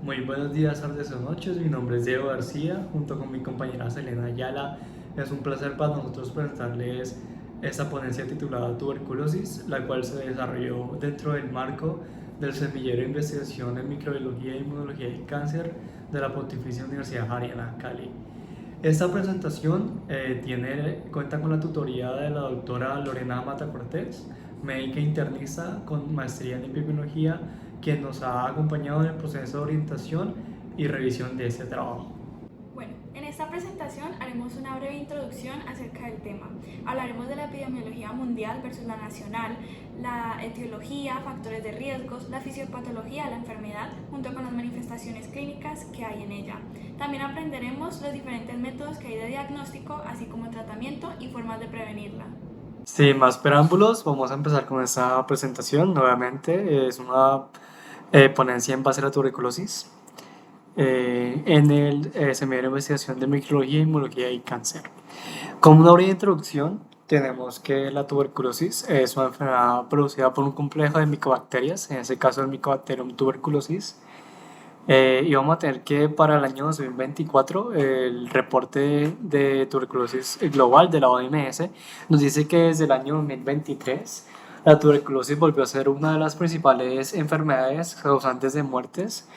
Muy buenos días, tardes o noches. Mi nombre es Diego García, junto con mi compañera Selena Ayala. Es un placer para nosotros presentarles esta ponencia titulada Tuberculosis, la cual se desarrolló dentro del marco del Semillero de Investigación en Microbiología e Inmunología del Cáncer de la Pontificia Universidad Javeriana Cali. Esta presentación cuenta con la tutoría de la doctora Lorena Mata Cortés, médica internista con maestría en epidemiología, quien nos ha acompañado en el proceso de orientación y revisión de este trabajo. Bueno, en esta presentación haremos una breve introducción acerca del tema. Hablaremos de la epidemiología mundial versus la nacional, la etiología, factores de riesgos, la fisiopatología de la enfermedad, junto con las manifestaciones clínicas que hay en ella. También aprenderemos los diferentes métodos que hay de diagnóstico, así como tratamiento y formas de prevenirla. Sin más preámbulos, vamos a empezar con esta presentación. Nuevamente, es una ponencia en base a la tuberculosis en el Seminario de Investigación de Microbiología, Inmunología y Cáncer. Como una breve introducción, tenemos que la tuberculosis es una enfermedad producida por un complejo de micobacterias, en este caso el Mycobacterium tuberculosis. Y vamos a tener que para el año 2024 el reporte de tuberculosis global de la OMS nos dice que desde el año 2023 la tuberculosis volvió a ser una de las principales enfermedades causantes de muertes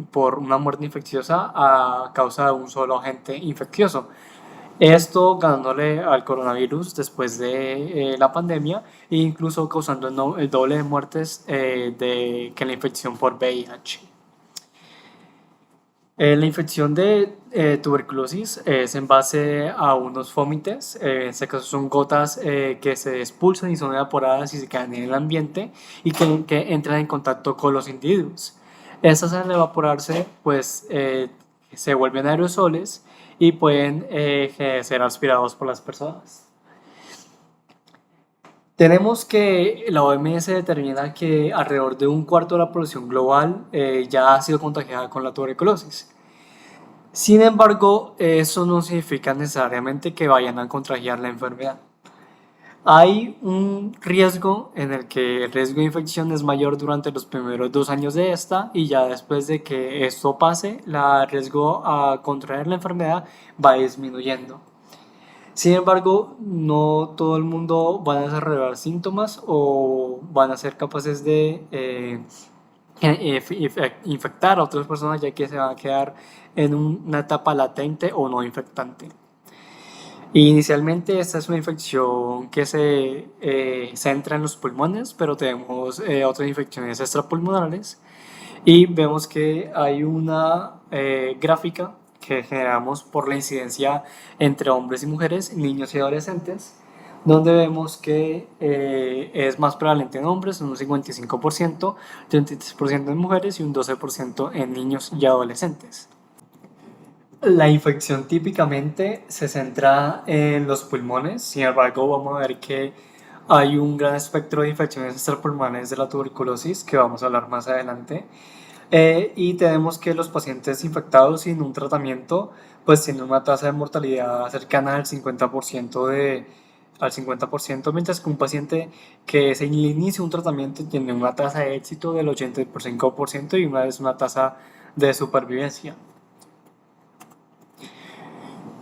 por una muerte infecciosa a causa de un solo agente infeccioso. Esto ganándole al coronavirus después de la pandemia e incluso causando el doble de muertes que la infección por VIH. La infección de tuberculosis es en base a unos fómites, en este caso son gotas que se expulsan y son evaporadas y se quedan en el ambiente y que entran en contacto con los individuos. Estas al evaporarse pues se vuelven aerosoles y pueden ser aspirados por las personas. Tenemos que la OMS determina que alrededor de un cuarto de la población global ya ha sido contagiada con la tuberculosis. Sin embargo, eso no significa necesariamente que vayan a contagiar la enfermedad. Hay un riesgo en el que el riesgo de infección es mayor durante los primeros 2 años de esta y ya después de que esto pase, el riesgo a contraer la enfermedad va disminuyendo. Sin embargo, no todo el mundo va a desarrollar síntomas o van a ser capaces de infectar a otras personas, ya que se van a quedar en una etapa latente o no infectante. Inicialmente esta es una infección que se centra en los pulmones, pero tenemos otras infecciones extrapulmonares y vemos que hay una gráfica que generamos por la incidencia entre hombres y mujeres, niños y adolescentes, donde vemos que es más prevalente en hombres, un 55%, 33% en mujeres y un 12% en niños y adolescentes. La infección típicamente se centra en los pulmones, sin embargo vamos a ver que hay un gran espectro de infecciones extrapulmonares de la tuberculosis que vamos a hablar más adelante. Y tenemos que los pacientes infectados sin un tratamiento pues tienen una tasa de mortalidad cercana al 50%, mientras que un paciente que se inicia un tratamiento tiene una tasa de éxito del 85% y una tasa de supervivencia.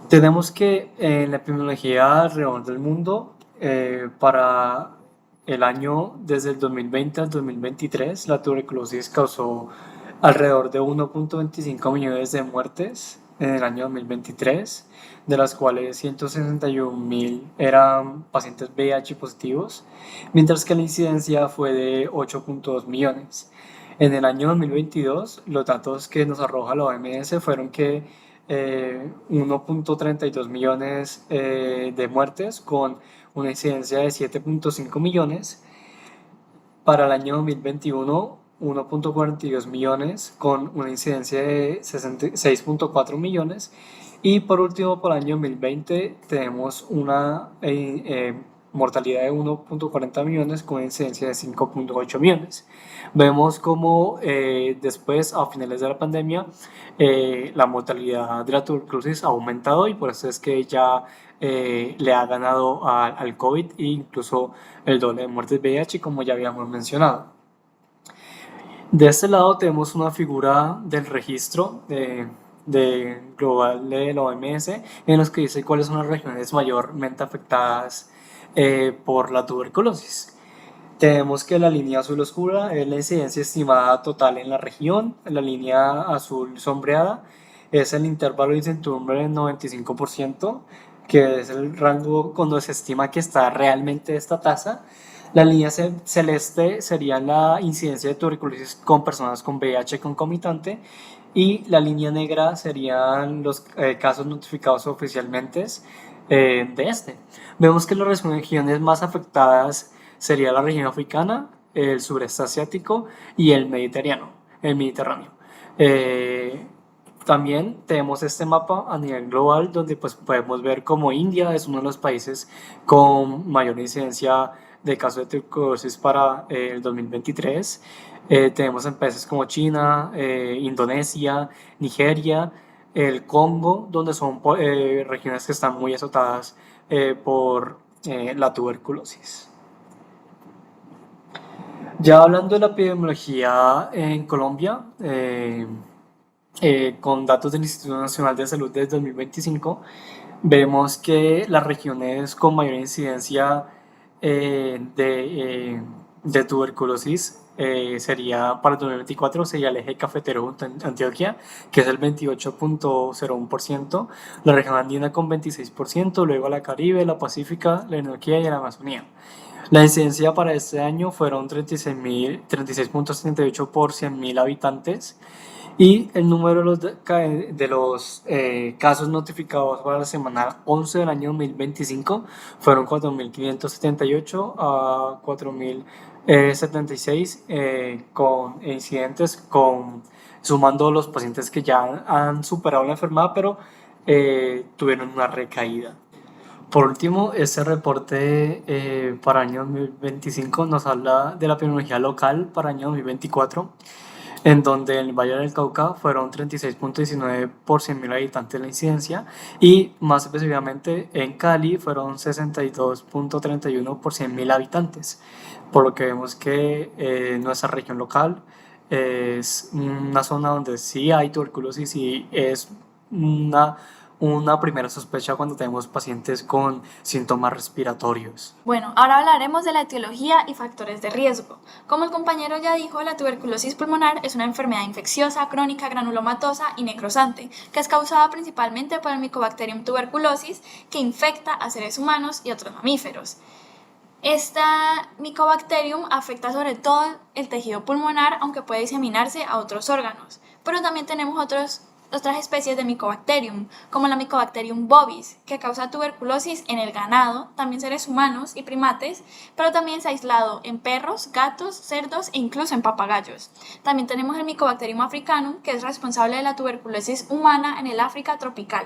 Tenemos que en la epidemiología alrededor del mundo, para el año desde el 2020 al 2023, la tuberculosis causó alrededor de 1.25 millones de muertes en el año 2023, de las cuales 161.000 eran pacientes VIH positivos, mientras que la incidencia fue de 8.2 millones. En el año 2022, los datos que nos arroja la OMS fueron que 1.32 millones de muertes con una incidencia de 7.5 millones. Para el año 2021, 1.42 millones con una incidencia de 6.4 millones. Y por último, para el año 2020 tenemos una mortalidad de 1.40 millones con una incidencia de 5.8 millones. Vemos como después, a finales de la pandemia, la mortalidad de la tuberculosis ha aumentado y por eso es que ya le ha ganado al COVID e incluso el doble de muertes VIH, como ya habíamos mencionado. De este lado tenemos una figura del registro global de la OMS en los que dice cuáles son las regiones mayormente afectadas por la tuberculosis. Tenemos que la línea azul oscura es la incidencia estimada total en la región, la línea azul sombreada es el intervalo de incertidumbre del 95%, que es el rango cuando se estima que está realmente esta tasa. La línea celeste sería la incidencia de tuberculosis con personas con VIH concomitante y la línea negra serían los casos notificados oficialmente de este. Vemos que las regiones más afectadas sería la región africana, el sureste asiático y el Mediterráneo. Eh, También tenemos este mapa a nivel global donde pues podemos ver como India es uno de los países con mayor incidencia de casos de tuberculosis para el 2023. Tenemos en países como China, Indonesia, Nigeria, el Congo, donde son regiones que están muy azotadas por la tuberculosis. Ya hablando de la epidemiología en Colombia, con datos del Instituto Nacional de Salud desde 2025, vemos que las regiones con mayor incidencia de tuberculosis sería para el 2024 sería el eje cafetero junto a Antioquia, que es el 28.01%, la región andina con 26%, luego la Caribe, la Pacífica, la Enoquia y la Amazonía. La incidencia para este año fueron 36.78 por 100.000 habitantes y el número de los casos notificados para la semana 11 del año 2025 fueron 4.578 a 4.076 con incidentes, sumando los pacientes que ya han superado la enfermedad pero tuvieron una recaída. Por último, este reporte para el año 2025 nos habla de la epidemiología local para el año 2024, en donde en el Valle del Cauca fueron 36.19 por 100.000 habitantes la incidencia y más específicamente en Cali fueron 62.31 por 100.000 habitantes, por lo que vemos que nuestra región local es una zona donde sí hay tuberculosis y es una una primera sospecha cuando tenemos pacientes con síntomas respiratorios. Bueno, ahora hablaremos de la etiología y factores de riesgo. Como el compañero ya dijo, la tuberculosis pulmonar es una enfermedad infecciosa, crónica, granulomatosa y necrosante, que es causada principalmente por el Mycobacterium tuberculosis, que infecta a seres humanos y otros mamíferos. Esta Mycobacterium afecta sobre todo el tejido pulmonar, aunque puede diseminarse a otros órganos. Pero también tenemos otras especies de Mycobacterium, como la Mycobacterium bovis, que causa tuberculosis en el ganado, también seres humanos y primates, pero también se ha aislado en perros, gatos, cerdos e incluso en papagayos. También tenemos el Mycobacterium africanum, que es responsable de la tuberculosis humana en el África tropical,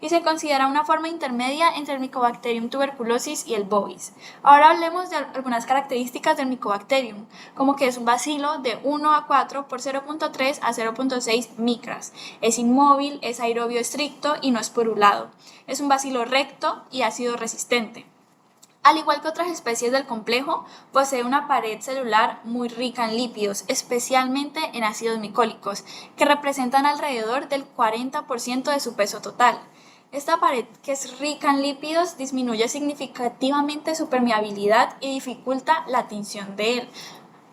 y se considera una forma intermedia entre el Mycobacterium tuberculosis y el bovis. Ahora hablemos de algunas características del Mycobacterium, como que es un bacilo de 1 a 4 por 0.3 a 0.6 micras. Es inmóvil, es aerobio estricto y no es porulado. Es un bacilo recto y ácido resistente. Al igual que otras especies del complejo, posee una pared celular muy rica en lípidos, especialmente en ácidos micólicos, que representan alrededor del 40% de su peso total. Esta pared, que es rica en lípidos, disminuye significativamente su permeabilidad y dificulta la tinción de él.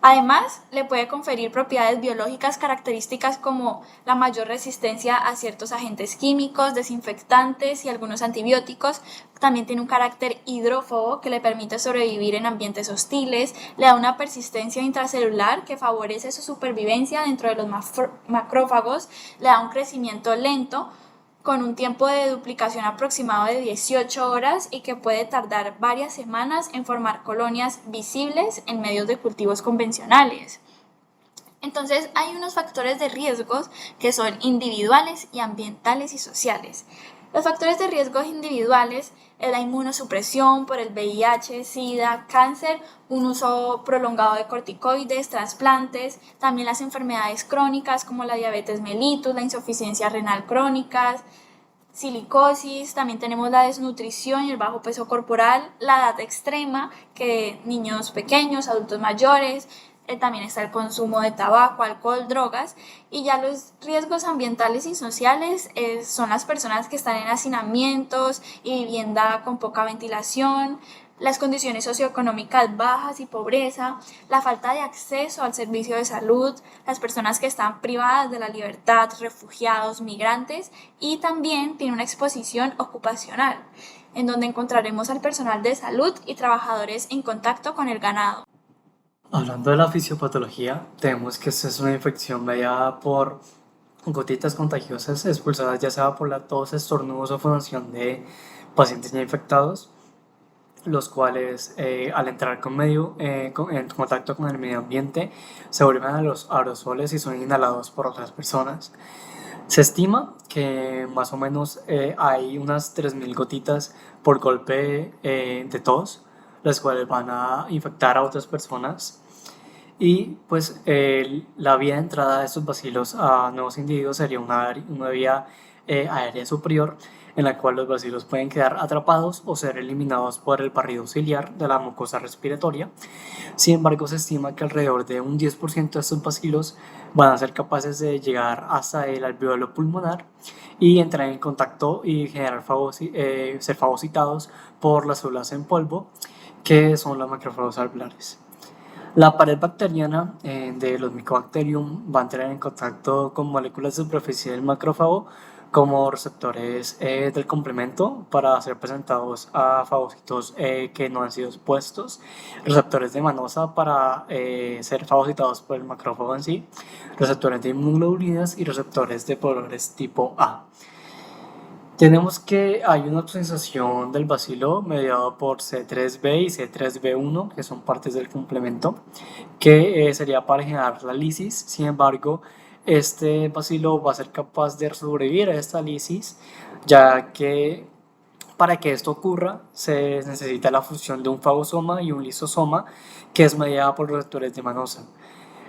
Además, le puede conferir propiedades biológicas características como la mayor resistencia a ciertos agentes químicos, desinfectantes y algunos antibióticos. También tiene un carácter hidrófobo que le permite sobrevivir en ambientes hostiles, le da una persistencia intracelular que favorece su supervivencia dentro de los macrófagos, le da un crecimiento lento, con un tiempo de duplicación aproximado de 18 horas y que puede tardar varias semanas en formar colonias visibles en medios de cultivos convencionales. Entonces hay unos factores de riesgos que son individuales y ambientales y sociales. Los factores de riesgos individuales es la inmunosupresión por el VIH, SIDA, cáncer, un uso prolongado de corticoides, trasplantes, también las enfermedades crónicas como la diabetes mellitus, la insuficiencia renal crónica, silicosis, también tenemos la desnutrición y el bajo peso corporal, la edad extrema, que niños pequeños, adultos mayores, también está el consumo de tabaco, alcohol, drogas, y ya los riesgos ambientales y sociales son las personas que están en hacinamientos y vivienda con poca ventilación, las condiciones socioeconómicas bajas y pobreza, la falta de acceso al servicio de salud, las personas que están privadas de la libertad, refugiados, migrantes, y también tiene una exposición ocupacional, en donde encontraremos al personal de salud y trabajadores en contacto con el ganado. Hablando de la fisiopatología, tenemos que esta es una infección mediada por gotitas contagiosas expulsadas ya sea por la tos, estornudos o fonación de pacientes ya infectados, los cuales al entrar en contacto con el medio ambiente se vuelven a los aerosoles y son inhalados por otras personas. Se estima que más o menos hay unas 3.000 gotitas por golpe de tos, las cuales van a infectar a otras personas. Y pues la vía de entrada de estos bacilos a nuevos individuos sería una vía aérea superior en la cual los bacilos pueden quedar atrapados o ser eliminados por el barrido ciliar de la mucosa respiratoria. Sin embargo, se estima que alrededor de un 10% de estos bacilos van a ser capaces de llegar hasta el alveolo pulmonar y entrar en contacto y ser fagocitados por las células en polvo, que son los macrófagos alveolares. La pared bacteriana de los Mycobacterium va a entrar en contacto con moléculas de superficie del macrófago como receptores del complemento para ser presentados a fagocitos que no han sido expuestos, receptores de manosa para ser fagocitados por el macrófago en sí, receptores de inmunoglobulinas y receptores de poladores tipo A. Tenemos que hay una opsonización del bacilo mediado por C3b y C3b1, que son partes del complemento, que sería para generar la lisis. Sin embargo, este bacilo va a ser capaz de sobrevivir a esta lisis, ya que para que esto ocurra se necesita la fusión de un fagosoma y un lisosoma, que es mediada por los receptores de Manosa.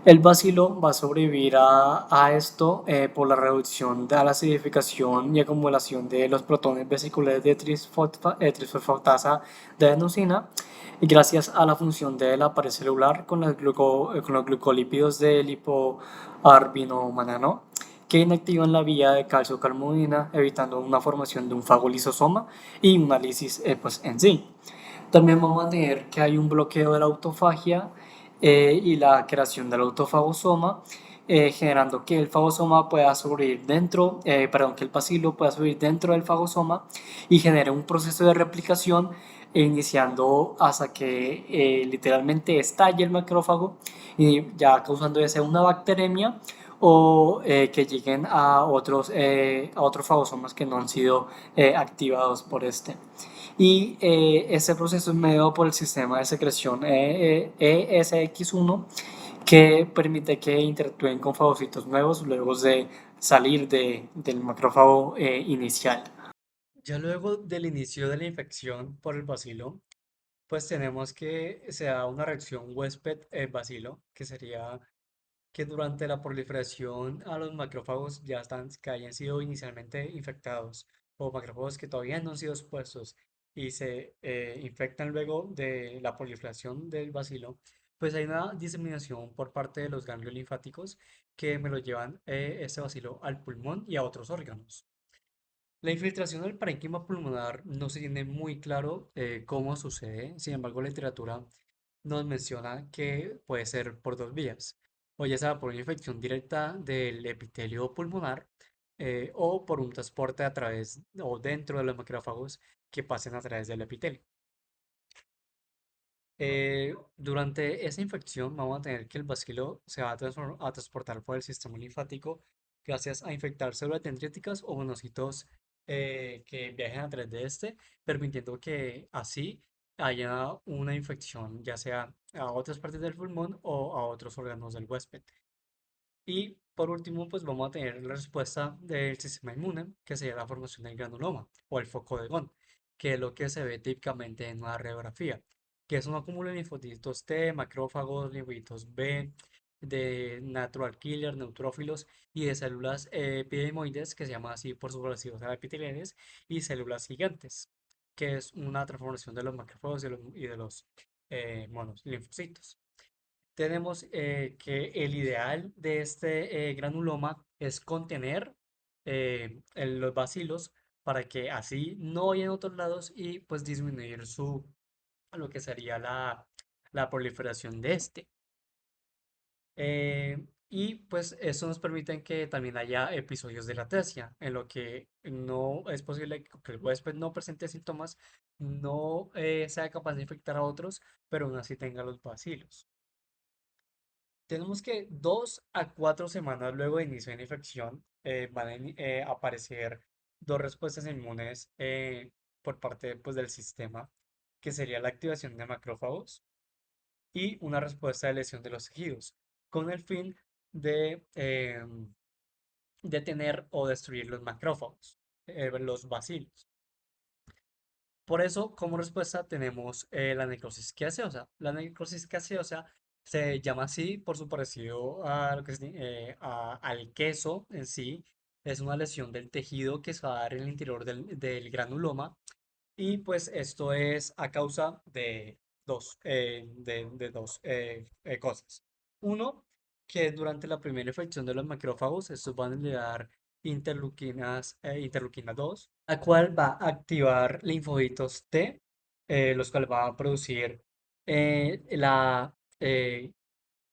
El bacilo va a sobrevivir a esto por la reducción de la acidificación y acumulación de los protones vesiculares de trisfosfatasa de adenosina y gracias a la función de la pared celular con los glucolípidos de lipoarbinomanano que inactivan la vía de calcio-carmodina evitando una formación de un fagolisosoma y una lisis pues, en sí. También vamos a tener que hay un bloqueo de la autofagia y la creación del autofagosoma, generando que el fagosoma pueda sobrevivir dentro, perdón, que el bacilo pueda sobrevivir dentro del fagosoma y genere un proceso de replicación iniciando hasta que literalmente estalle el macrófago y ya causando ya sea una bacteremia o que lleguen a otros fagosomas que no han sido activados por este. Y ese proceso es mediado por el sistema de secreción ESX1 que permite que interactúen con fagocitos nuevos luego de salir del macrófago inicial. Ya luego del inicio de la infección por el bacilo, pues tenemos que se da una reacción huésped-bacilo, que sería que durante la proliferación a los macrófagos que hayan sido inicialmente infectados o macrófagos que todavía no han sido expuestos y se infectan luego de la proliferación del bacilo, pues hay una diseminación por parte de los ganglios linfáticos que me lo llevan este bacilo al pulmón y a otros órganos. La infiltración del parénquima pulmonar no se tiene muy claro cómo sucede, sin embargo, la literatura nos menciona que puede ser por dos vías, o ya sea por una infección directa del epitelio pulmonar o por un transporte a través o dentro de los macrófagos que pasen a través del epitelio. Durante esa infección vamos a tener que el bacilo se va a transportar por el sistema linfático gracias a infectar células dendríticas o monocitos que viajen a través de este, permitiendo que así haya una infección ya sea a otras partes del pulmón o a otros órganos del huésped. Y por último, pues vamos a tener la respuesta del sistema inmune, que sería la formación del granuloma o el foco de Gón, que es lo que se ve típicamente en una radiografía, que es un acúmulo de linfocitos T, macrófagos, linfocitos B, de natural killer, neutrófilos y de células epidemioides, que se llama así por sus relaciones epiteliales, y células gigantes, que es una transformación de los macrófagos y de los monos linfocitos. tenemos que el ideal de este granuloma es contener los bacilos para que así no vayan a otros lados y pues disminuir lo que sería la proliferación de este. Y pues eso nos permite que también haya episodios de latencia, en lo que no es posible que el huésped no presente síntomas, no sea capaz de infectar a otros, pero aún así tenga los bacilos. Tenemos que 2 a 4 semanas luego de inicio de la infección van a aparecer dos respuestas inmunes por parte pues, del sistema, que sería la activación de macrófagos y una respuesta de lesión de los tejidos, con el fin de detener o destruir los macrófagos, los bacilos. Por eso, como respuesta, tenemos la necrosis gaseosa. La necrosis gaseosa se llama así por su parecido a al queso en sí. Es una lesión del tejido que se va a dar en el interior del granuloma y pues esto es a causa de dos cosas. Uno, que durante la primera infección de los macrófagos, estos van a liberar interleuquina 2, la cual va a activar linfocitos T, los cuales van a producir la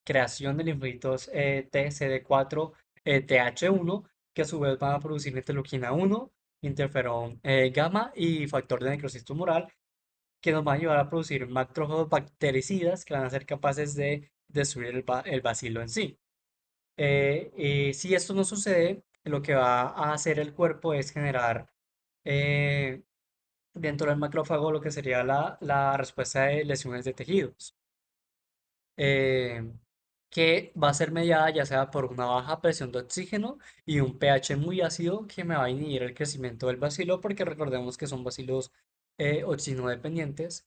creación de linfocitos T, CD4, TH1, que a su vez van a producir interleuquina 1, interferón gamma y factor de necrosis tumoral, que nos van a ayudar a producir macrófagos bactericidas que van a ser capaces de destruir el bacilo en sí. Y si esto no sucede, lo que va a hacer el cuerpo es generar eh, dentro del macrófago lo que sería la respuesta de lesiones de tejidos, eh, que va a ser mediada ya sea por una baja presión de oxígeno y un pH muy ácido que me va a inhibir el crecimiento del bacilo, porque recordemos que son bacilos oxígeno dependientes,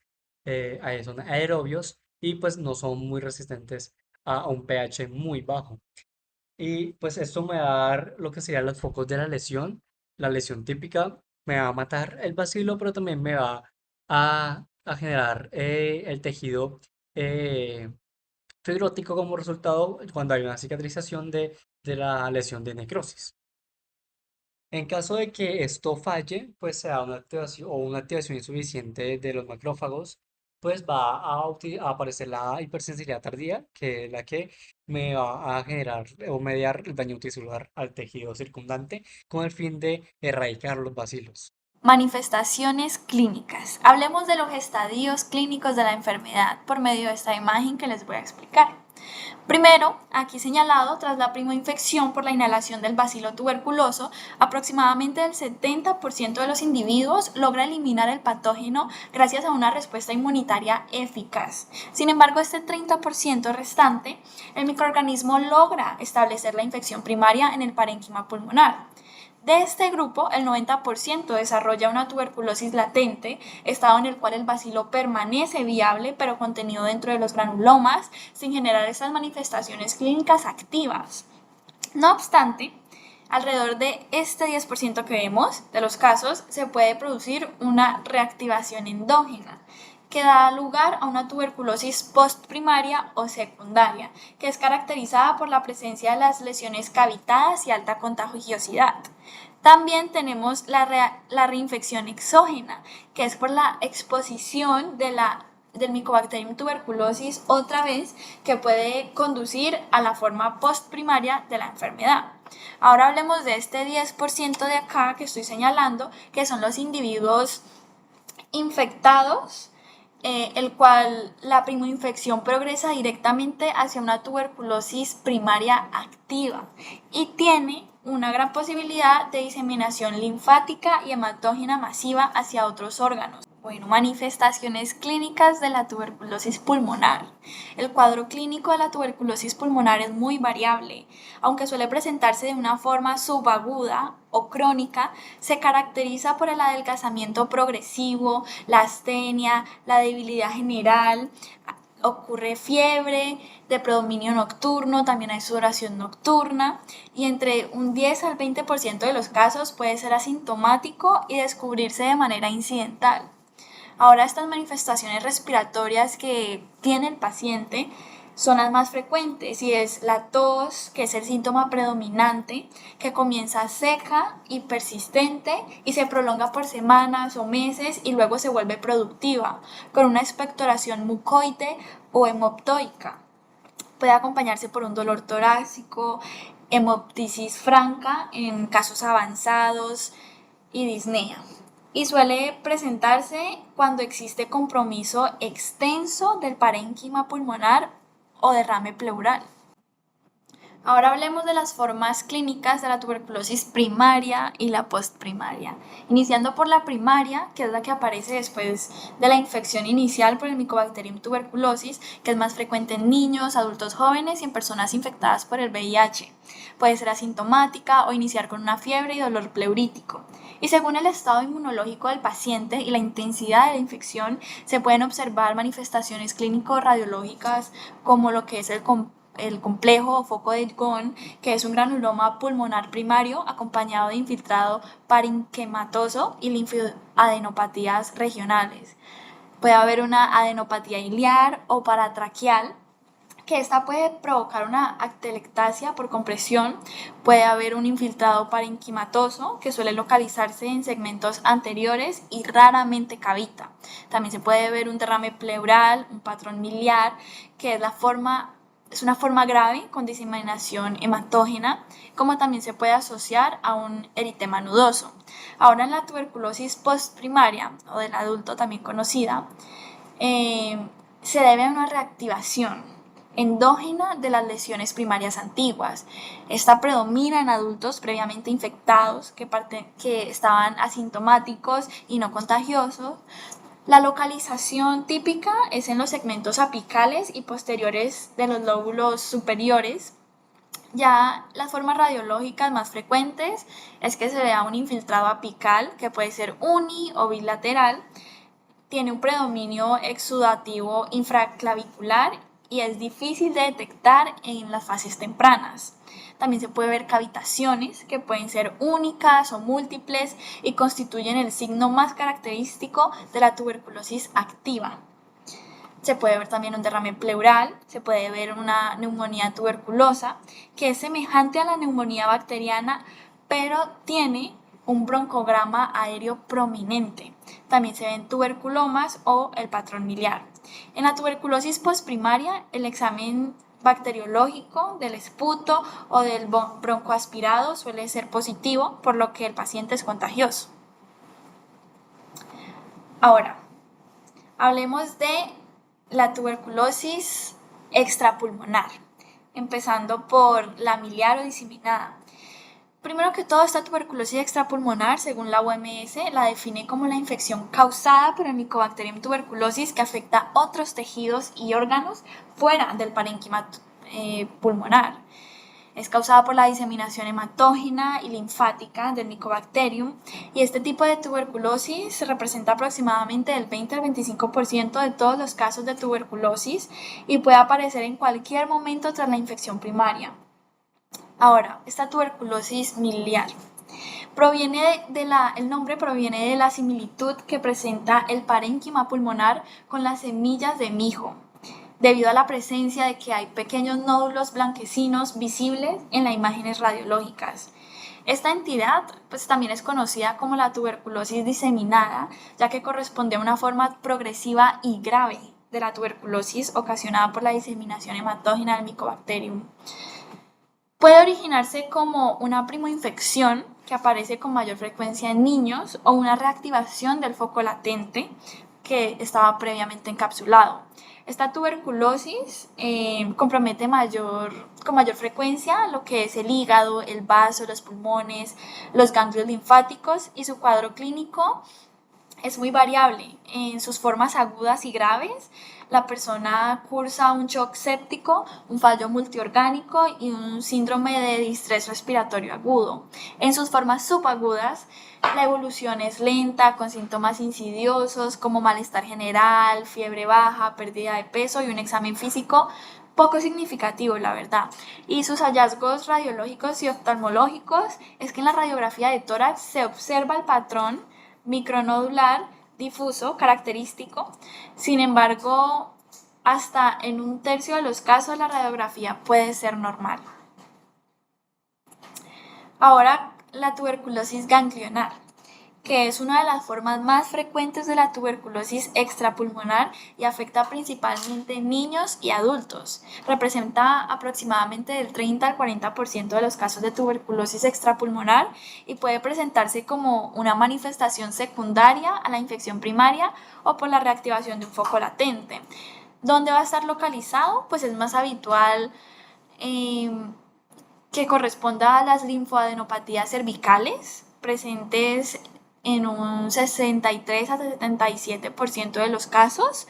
son aerobios y pues no son muy resistentes a un pH muy bajo. Y pues esto me va a dar lo que serían los focos de la lesión. La lesión típica me va a matar el bacilo, pero también me va a generar el tejido eh, fibrótico como resultado cuando hay una cicatrización de la lesión de necrosis. En caso de que esto falle, pues se da una activación o una activación insuficiente de los macrófagos, pues va a aparecer la hipersensibilidad tardía, que es la que me va a generar o mediar el daño tisular al tejido circundante con el fin de erradicar los bacilos. Manifestaciones clínicas. Hablemos de los estadios clínicos de la enfermedad por medio de esta imagen que les voy a explicar. Primero, aquí señalado, tras la primoinfección por la inhalación del bacilo tuberculoso, aproximadamente el 70% de los individuos logra eliminar el patógeno gracias a una respuesta inmunitaria eficaz. Sin embargo, este 30% restante, el microorganismo logra establecer la infección primaria en el parénquima pulmonar. De este grupo, el 90% desarrolla una tuberculosis latente, estado en el cual el bacilo permanece viable pero contenido dentro de los granulomas sin generar esas manifestaciones clínicas activas. No obstante, alrededor de este 10% que vemos de los casos se puede producir una reactivación endógena que da lugar a una tuberculosis postprimaria o secundaria, que es caracterizada por la presencia de las lesiones cavitadas y alta contagiosidad. También tenemos la reinfección exógena, que es por la exposición del Mycobacterium tuberculosis otra vez, que puede conducir a la forma postprimaria de la enfermedad. Ahora hablemos de este 10% de acá que estoy señalando, que son los individuos infectados, el cual la primoinfección progresa directamente hacia una tuberculosis primaria activa y tiene una gran posibilidad de diseminación linfática y hematógena masiva hacia otros órganos. Bueno, manifestaciones clínicas de la tuberculosis pulmonar. El cuadro clínico de la tuberculosis pulmonar es muy variable, aunque suele presentarse de una forma subaguda o crónica, se caracteriza por el adelgazamiento progresivo, la astenia, la debilidad general, ocurre fiebre, de predominio nocturno, también hay sudoración nocturna y entre un 10 al 20% de los casos puede ser asintomático y descubrirse de manera incidental. Ahora, estas manifestaciones respiratorias que tiene el paciente son las más frecuentes y es la tos, que es el síntoma predominante, que comienza seca y persistente y se prolonga por semanas o meses y luego se vuelve productiva, con una expectoración mucoide o hemoptoica. Puede acompañarse por un dolor torácico, hemoptisis franca en casos avanzados y disnea. Y suele presentarse cuando existe compromiso extenso del parénquima pulmonar o derrame pleural. Ahora hablemos de las formas clínicas de la tuberculosis primaria y la postprimaria. Iniciando por la primaria, que es la que aparece después de la infección inicial por el Mycobacterium tuberculosis, que es más frecuente en niños, adultos jóvenes y en personas infectadas por el VIH. Puede ser asintomática o iniciar con una fiebre y dolor pleurítico. Y según el estado inmunológico del paciente y la intensidad de la infección, se pueden observar manifestaciones clínico-radiológicas como lo que es el complejo o foco de Ghon, que es un granuloma pulmonar primario acompañado de infiltrado parenquimatoso y linfoadenopatías regionales. Puede haber una adenopatía iliar o paratraqueal, que esta puede provocar una atelectasia por compresión. Puede haber un infiltrado parenquimatoso que suele localizarse en segmentos anteriores y raramente cavita. También se puede ver un derrame pleural, un patrón miliar, que es una forma grave con diseminación hematógena, como también se puede asociar a un eritema nudoso. Ahora en la tuberculosis postprimaria o del adulto también conocida, se debe a una reactivación endógena de las lesiones primarias antiguas. Esta predomina en adultos previamente infectados que estaban asintomáticos y no contagiosos. La localización típica es en los segmentos apicales y posteriores de los lóbulos superiores. Ya las formas radiológicas más frecuentes es que se vea un infiltrado apical, que puede ser uni o bilateral, tiene un predominio exudativo infraclavicular y es difícil de detectar en las fases tempranas. También se puede ver cavitaciones que pueden ser únicas o múltiples y constituyen el signo más característico de la tuberculosis activa. Se puede ver también un derrame pleural, se puede ver una neumonía tuberculosa que es semejante a la neumonía bacteriana, pero tiene un broncograma aéreo prominente. También se ven tuberculomas o el patrón miliar. En la tuberculosis postprimaria, el examen bacteriológico del esputo o del broncoaspirado suele ser positivo, por lo que el paciente es contagioso. Ahora, hablemos de la tuberculosis extrapulmonar, empezando por la miliar o diseminada. Primero que todo, esta tuberculosis extrapulmonar, según la OMS, la define como la infección causada por el Mycobacterium tuberculosis que afecta otros tejidos y órganos fuera del parénquima pulmonar. Es causada por la diseminación hematógena y linfática del Mycobacterium y este tipo de tuberculosis representa aproximadamente el 20 al 25% de todos los casos de tuberculosis y puede aparecer en cualquier momento tras la infección primaria. Ahora, esta tuberculosis miliar el nombre proviene de la similitud que presenta el parénquima pulmonar con las semillas de mijo, debido a la presencia de que hay pequeños nódulos blanquecinos visibles en las imágenes radiológicas. Esta entidad también es conocida como la tuberculosis diseminada, ya que corresponde a una forma progresiva y grave de la tuberculosis ocasionada por la diseminación hematógena del Mycobacterium. Puede originarse como una primoinfección que aparece con mayor frecuencia en niños o una reactivación del foco latente que estaba previamente encapsulado. Esta tuberculosis compromete con mayor frecuencia lo que es el hígado, el vaso, los pulmones, los ganglios linfáticos y su cuadro clínico es muy variable. En sus formas agudas y graves, la persona cursa un shock séptico, un fallo multiorgánico y un síndrome de distrés respiratorio agudo. En sus formas subagudas, la evolución es lenta, con síntomas insidiosos como malestar general, fiebre baja, pérdida de peso y un examen físico poco significativo, la verdad. Y sus hallazgos radiológicos y oftalmológicos es que en la radiografía de tórax se observa el patrón micronodular difuso característico. Sin embargo, Hasta en un tercio de los casos la radiografía puede ser normal. Ahora, la tuberculosis ganglionar, que es una de las formas más frecuentes de la tuberculosis extrapulmonar y afecta principalmente niños y adultos. Representa aproximadamente del 30 al 40% de los casos de tuberculosis extrapulmonar y puede presentarse como una manifestación secundaria a la infección primaria o por la reactivación de un foco latente. ¿Dónde va a estar localizado? Pues es más habitual que corresponda a las linfoadenopatías cervicales presentes en un 63 a 77% de los casos,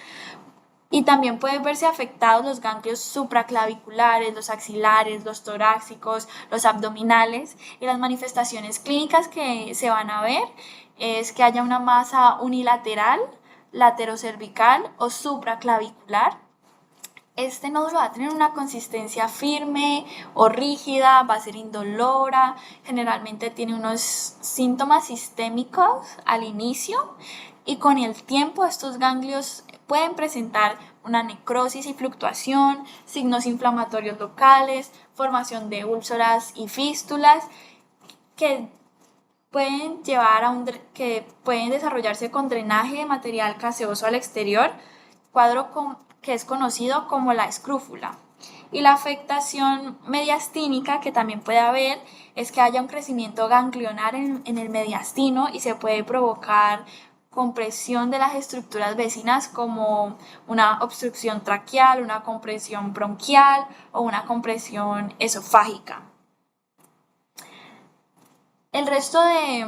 y también pueden verse afectados los ganglios supraclaviculares, los axilares, los torácicos, los abdominales, y las manifestaciones clínicas que se van a ver es que haya una masa unilateral, laterocervical o supraclavicular. Este nódulo va a tener una consistencia firme o rígida, va a ser indolora, generalmente tiene unos síntomas sistémicos al inicio y con el tiempo estos ganglios pueden presentar una necrosis y fluctuación, signos inflamatorios locales, formación de úlceras y fístulas que pueden pueden desarrollarse con drenaje de material gaseoso al exterior, cuadro que es conocido como la escrófula. Y la afectación mediastínica que también puede haber es que haya un crecimiento ganglionar en el mediastino y se puede provocar compresión de las estructuras vecinas como una obstrucción traqueal, una compresión bronquial o una compresión esofágica. El resto de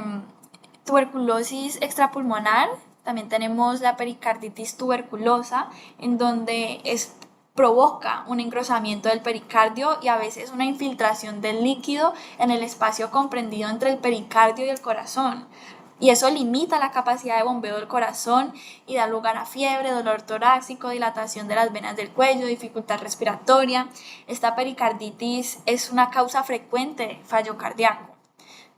tuberculosis extrapulmonar, también tenemos la pericarditis tuberculosa, en donde provoca un engrosamiento del pericardio y a veces una infiltración del líquido en el espacio comprendido entre el pericardio y el corazón. Y eso limita la capacidad de bombeo del corazón y da lugar a fiebre, dolor torácico, dilatación de las venas del cuello, dificultad respiratoria. Esta pericarditis es una causa frecuente de fallo cardíaco.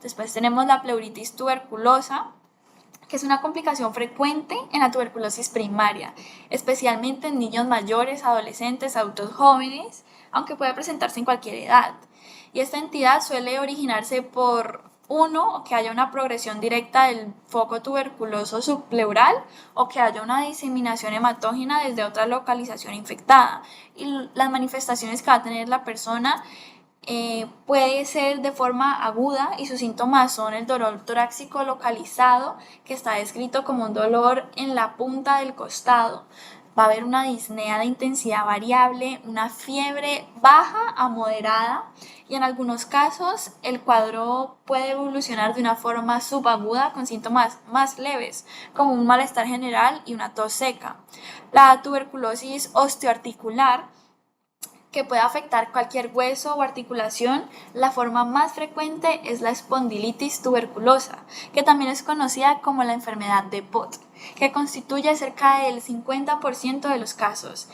Después tenemos la pleuritis tuberculosa, que es una complicación frecuente en la tuberculosis primaria, especialmente en niños mayores, adolescentes, adultos jóvenes, aunque puede presentarse en cualquier edad. Y esta entidad suele originarse por que haya una progresión directa del foco tuberculoso subpleural o que haya una diseminación hematógena desde otra localización infectada. Y las manifestaciones que va a tener la persona puede ser de forma aguda y sus síntomas son el dolor torácico localizado, que está descrito como un dolor en la punta del costado. Va a haber una disnea de intensidad variable, una fiebre baja a moderada y en algunos casos el cuadro puede evolucionar de una forma subaguda con síntomas más leves, como un malestar general y una tos seca. La tuberculosis osteoarticular, que puede afectar cualquier hueso o articulación, la forma más frecuente es la espondilitis tuberculosa, que también es conocida como la enfermedad de Pott, que constituye cerca del 50% de los casos.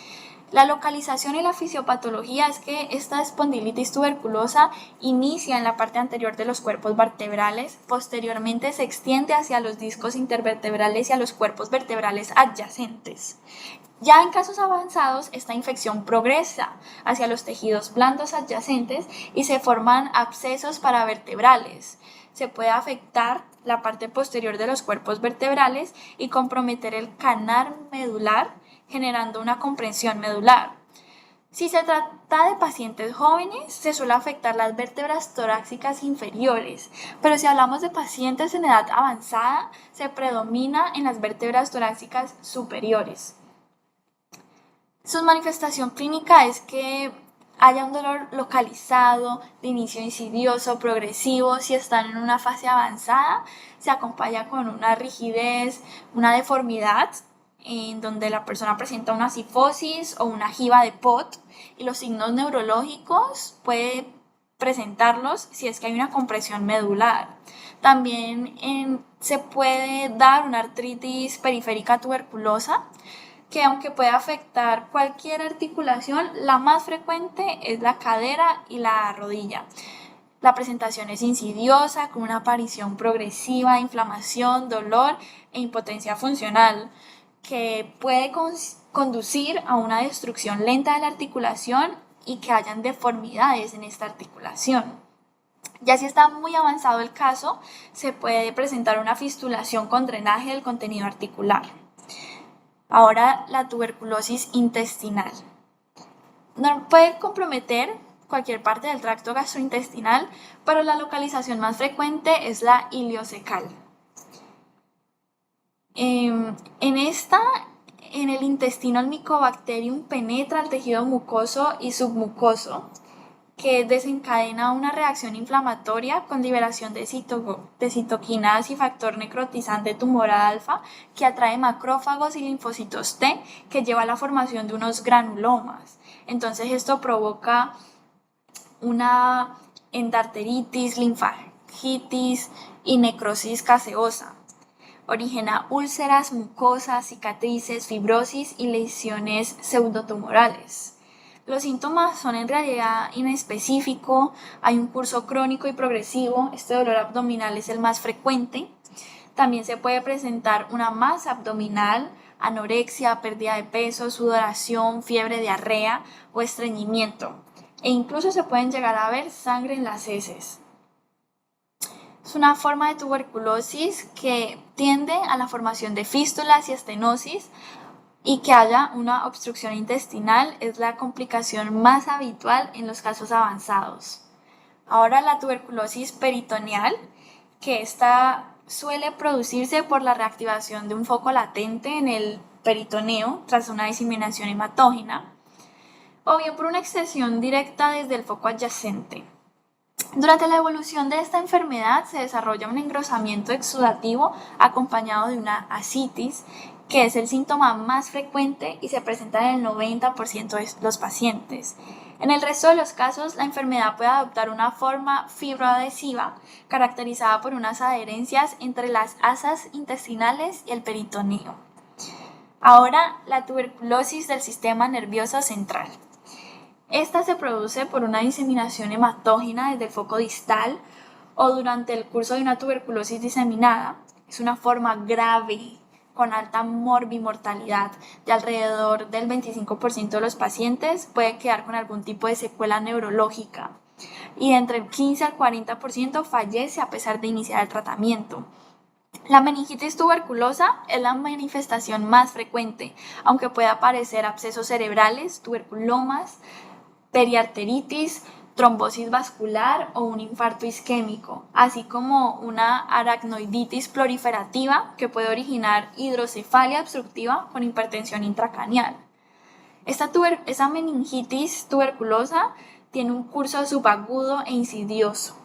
La localización y la fisiopatología es que esta espondilitis tuberculosa inicia en la parte anterior de los cuerpos vertebrales, posteriormente se extiende hacia los discos intervertebrales y a los cuerpos vertebrales adyacentes. Ya en casos avanzados, esta infección progresa hacia los tejidos blandos adyacentes y se forman abscesos paravertebrales. Se puede afectar la parte posterior de los cuerpos vertebrales y comprometer el canal medular, generando una comprensión medular. Si se trata de pacientes jóvenes, se suele afectar las vértebras torácicas inferiores, pero si hablamos de pacientes en edad avanzada, se predomina en las vértebras torácicas superiores. Su manifestación clínica es que haya un dolor localizado, de inicio insidioso, progresivo. Si están en una fase avanzada, se acompaña con una rigidez, una deformidad, en donde la persona presenta una cifosis o una jiba de Pott, y los signos neurológicos puede presentarlos si es que hay una compresión medular. También se puede dar una artritis periférica tuberculosa, que aunque puede afectar cualquier articulación, la más frecuente es la cadera y la rodilla. La presentación es insidiosa, con una aparición progresiva de inflamación, dolor e impotencia funcional, que puede conducir a una destrucción lenta de la articulación y que hayan deformidades en esta articulación. Ya si está muy avanzado el caso, se puede presentar una fistulación con drenaje del contenido articular. Ahora, la tuberculosis intestinal. No puede comprometer cualquier parte del tracto gastrointestinal, pero la localización más frecuente es la ileocecal. En el intestino, el Mycobacterium penetra el tejido mucoso y submucoso, que desencadena una reacción inflamatoria con liberación de citoquinas y factor necrotizante tumoral alfa, que atrae macrófagos y linfocitos T, que lleva a la formación de unos granulomas. Entonces esto provoca una endarteritis, linfagitis y necrosis caseosa. Origina úlceras, mucosas, cicatrices, fibrosis y lesiones pseudotumorales. Los síntomas son en realidad inespecíficos, hay un curso crónico y progresivo, este dolor abdominal es el más frecuente. También se puede presentar una masa abdominal, anorexia, pérdida de peso, sudoración, fiebre, diarrea o estreñimiento. E incluso se pueden llegar a ver sangre en las heces. Es una forma de tuberculosis que tiende a la formación de fístulas y estenosis, y que haya una obstrucción intestinal es la complicación más habitual en los casos avanzados. Ahora, la tuberculosis peritoneal, que esta suele producirse por la reactivación de un foco latente en el peritoneo tras una diseminación hematógena, o bien por una extensión directa desde el foco adyacente. Durante la evolución de esta enfermedad se desarrolla un engrosamiento exudativo acompañado de una ascitis, que es el síntoma más frecuente y se presenta en el 90% de los pacientes. En el resto de los casos, la enfermedad puede adoptar una forma fibroadhesiva caracterizada por unas adherencias entre las asas intestinales y el peritoneo. Ahora, la tuberculosis del sistema nervioso central. Esta se produce por una diseminación hematógena desde el foco distal o durante el curso de una tuberculosis diseminada. Es una forma grave con alta morbimortalidad. De alrededor del 25% de los pacientes puede quedar con algún tipo de secuela neurológica y de entre el 15 al 40% fallece a pesar de iniciar el tratamiento. La meningitis tuberculosa es la manifestación más frecuente, aunque puede aparecer abscesos cerebrales, tuberculomas, periarteritis, trombosis vascular o un infarto isquémico, así como una aracnoiditis proliferativa que puede originar hidrocefalia obstructiva con hipertensión intracraneal. Esa meningitis tuberculosa tiene un curso subagudo e insidioso.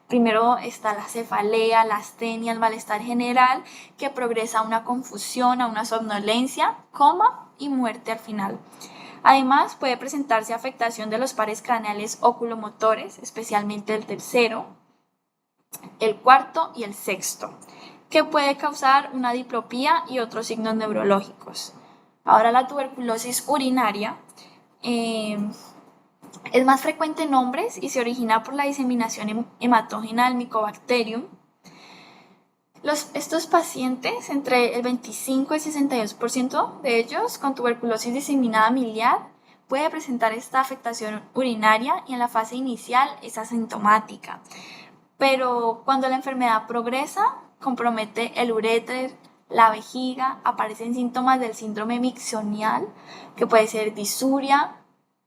Primero está la cefalea, la astenia, el malestar general, que progresa a una confusión, a una somnolencia, coma y muerte al final. Además, puede presentarse afectación de los pares craneales oculomotores, especialmente el tercero, el cuarto y el sexto, que puede causar una diplopía y otros signos neurológicos. Ahora, la tuberculosis urinaria es más frecuente en hombres y se origina por la diseminación hematógena del Mycobacterium. Estos pacientes, entre el 25 y el 62% de ellos con tuberculosis diseminada miliar, puede presentar esta afectación urinaria y en la fase inicial es asintomática. Pero cuando la enfermedad progresa, compromete el uréter, la vejiga, aparecen síntomas del síndrome miccional, que puede ser disuria,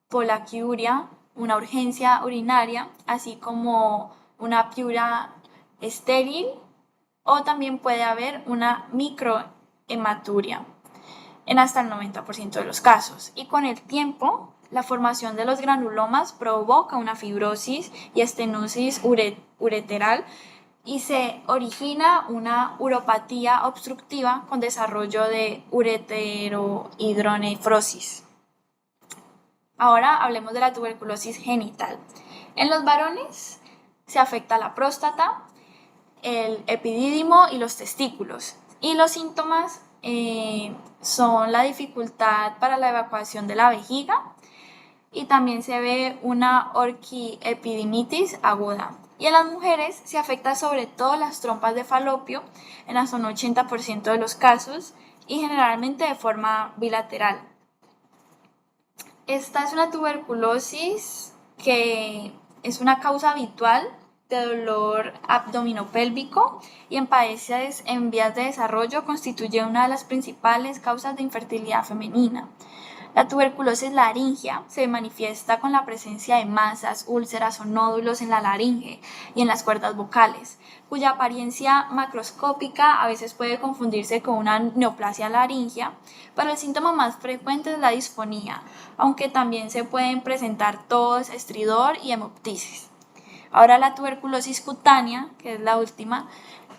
polaquiuria, una urgencia urinaria, así como una piura estéril, o también puede haber una microhematuria en hasta el 90% de los casos. Y con el tiempo, la formación de los granulomas provoca una fibrosis y estenosis ureteral y se origina una uropatía obstructiva con desarrollo de ureterohidronefrosis. Ahora hablemos de la tuberculosis genital. En los varones se afecta la próstata, el epidídimo y los testículos. Y los síntomas son la dificultad para la evacuación de la vejiga y también se ve una orquiepididimitis aguda. Y en las mujeres se afecta sobre todo las trompas de falopio en hasta un 80% de los casos y generalmente de forma bilateral. Esta es una tuberculosis que es una causa habitual de dolor abdominopélvico y en países en vías de desarrollo constituye una de las principales causas de infertilidad femenina. La tuberculosis laringea se manifiesta con la presencia de masas, úlceras o nódulos en la laringe y en las cuerdas vocales, cuya apariencia macroscópica a veces puede confundirse con una neoplasia laringea, pero el síntoma más frecuente es la disfonía, aunque también se pueden presentar tos, estridor y hemoptisis. Ahora la tuberculosis cutánea, que es la última,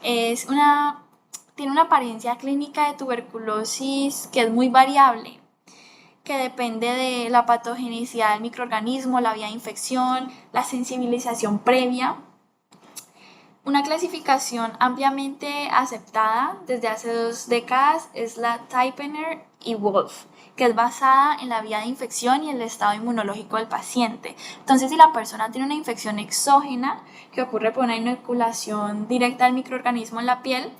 es una, tiene una apariencia clínica de tuberculosis que es muy variable, que depende de la patogenicidad del microorganismo, la vía de infección, la sensibilización previa. Una clasificación ampliamente aceptada desde hace 2 décadas es la Typener y Wolf, que es basada en la vía de infección y el estado inmunológico del paciente. Entonces, si la persona tiene una infección exógena que ocurre por una inoculación directa del microorganismo en la piel,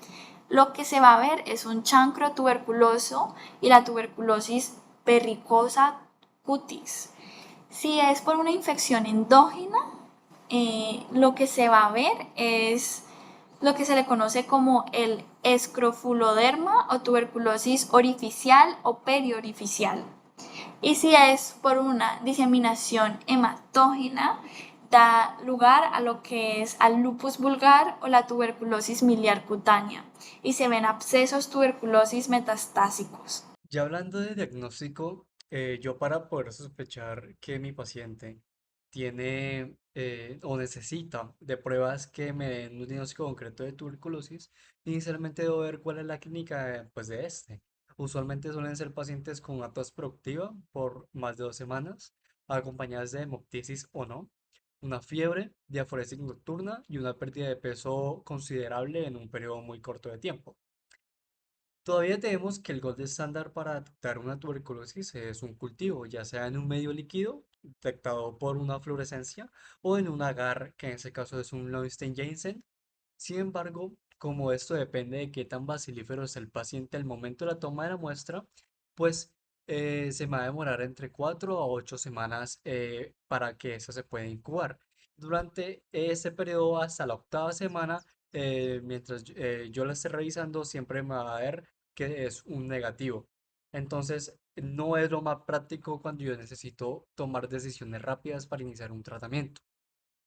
lo que se va a ver es un chancro tuberculoso y la tuberculosis verrucosa cutis. Si es por una infección endógena, lo que se va a ver es lo que se le conoce como el escrofuloderma o tuberculosis orificial o periorificial. Y si es por una diseminación hematógena, da lugar a lo que es al lupus vulgar o la tuberculosis miliar cutánea y se ven abscesos tuberculosis metastásicos. Ya hablando de diagnóstico, yo para poder sospechar que mi paciente tiene o necesita de pruebas que me den un diagnóstico concreto de tuberculosis, inicialmente debo ver cuál es la clínica pues, de este. Usualmente suelen ser pacientes con una tos productiva por más de 2 semanas, acompañadas de hemoptisis o no, una fiebre, diaforesis nocturna y una pérdida de peso considerable en un periodo muy corto de tiempo. Todavía tenemos que el gold estándar para detectar una tuberculosis es un cultivo, ya sea en un medio líquido detectado por una fluorescencia o en un agar, que en ese caso es un Lowenstein-Janssen. Sin embargo, como esto depende de qué tan bacilífero es el paciente al momento de la toma de la muestra, pues se me va a demorar entre 4 a 8 semanas para que eso se pueda incubar. Durante ese periodo, hasta la octava semana, mientras yo la esté revisando, siempre me va a dar que es un negativo. Entonces, no es lo más práctico cuando yo necesito tomar decisiones rápidas para iniciar un tratamiento.